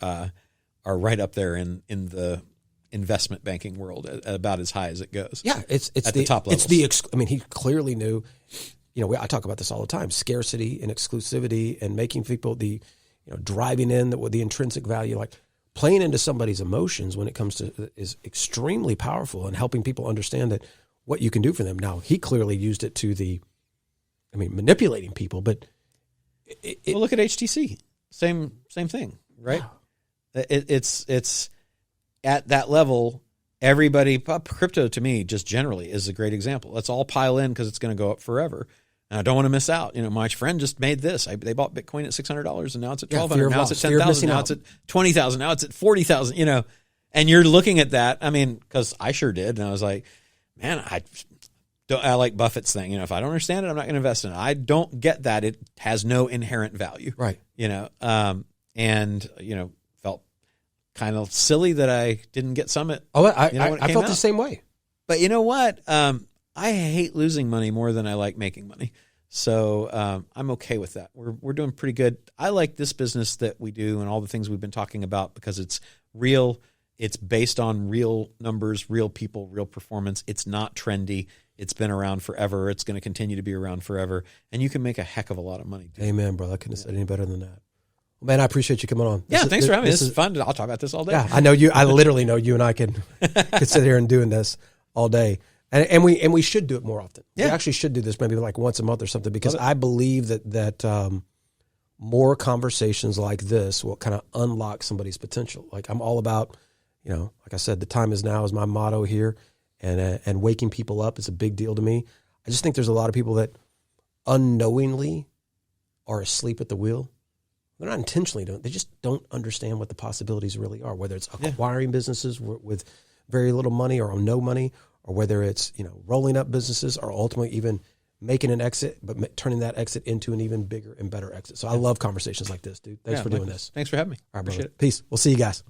right up there in the investment banking world, about as high as it goes. Yeah, it's at the top levels. He clearly knew. I talk about this all the time: scarcity and exclusivity, and making people driving in with the intrinsic value, like. Playing into somebody's emotions when it comes to is extremely powerful and helping people understand that what you can do for them. Now, he clearly used it to manipulating people, but well, look at HTC. Same thing, right? Wow. It's at that level. Everybody, crypto to me, just generally is a great example. Let's all pile in because it's going to go up forever. And I don't want to miss out. My friend just made this. They bought Bitcoin at $600, and now it's at $1,200. Now it's at $10,000. Now it's at $20,000. Now it's at $40,000. And you're looking at that. I mean, because I sure did, and I was like, man, I like Buffett's thing. If I don't understand it, I'm not going to invest in it. I don't get that. It has no inherent value, right? And felt kind of silly that I didn't get some at. Oh, I felt the same way. But you know what? I hate losing money more than I like making money. So I'm okay with that. We're doing pretty good. I like this business that we do and all the things we've been talking about because it's real. It's based on real numbers, real people, real performance. It's not trendy. It's been around forever. It's going to continue to be around forever. And you can make a heck of a lot of money. Amen, brother. I couldn't have said any better than that. Well, man, I appreciate you coming on. Thanks for having me. This is fun. I'll talk about this all day. Yeah, I know you. I literally know you and I could sit here and doing this all day. And we should do it more often. Yeah. We actually should do this maybe like once a month or something because I believe that more conversations like this will kind of unlock somebody's potential. Like I'm all about, like I said, the time is now is my motto here, and waking people up is a big deal to me. I just think there's a lot of people that unknowingly are asleep at the wheel. They're not intentionally doing it. They just don't understand what the possibilities really are, whether it's acquiring businesses with very little money or no money, or whether it's, rolling up businesses or ultimately even making an exit, but turning that exit into an even bigger and better exit. So I love conversations like this, dude. Thanks for doing this. Thanks for having me. All right, Appreciate brother. Peace. We'll see you guys.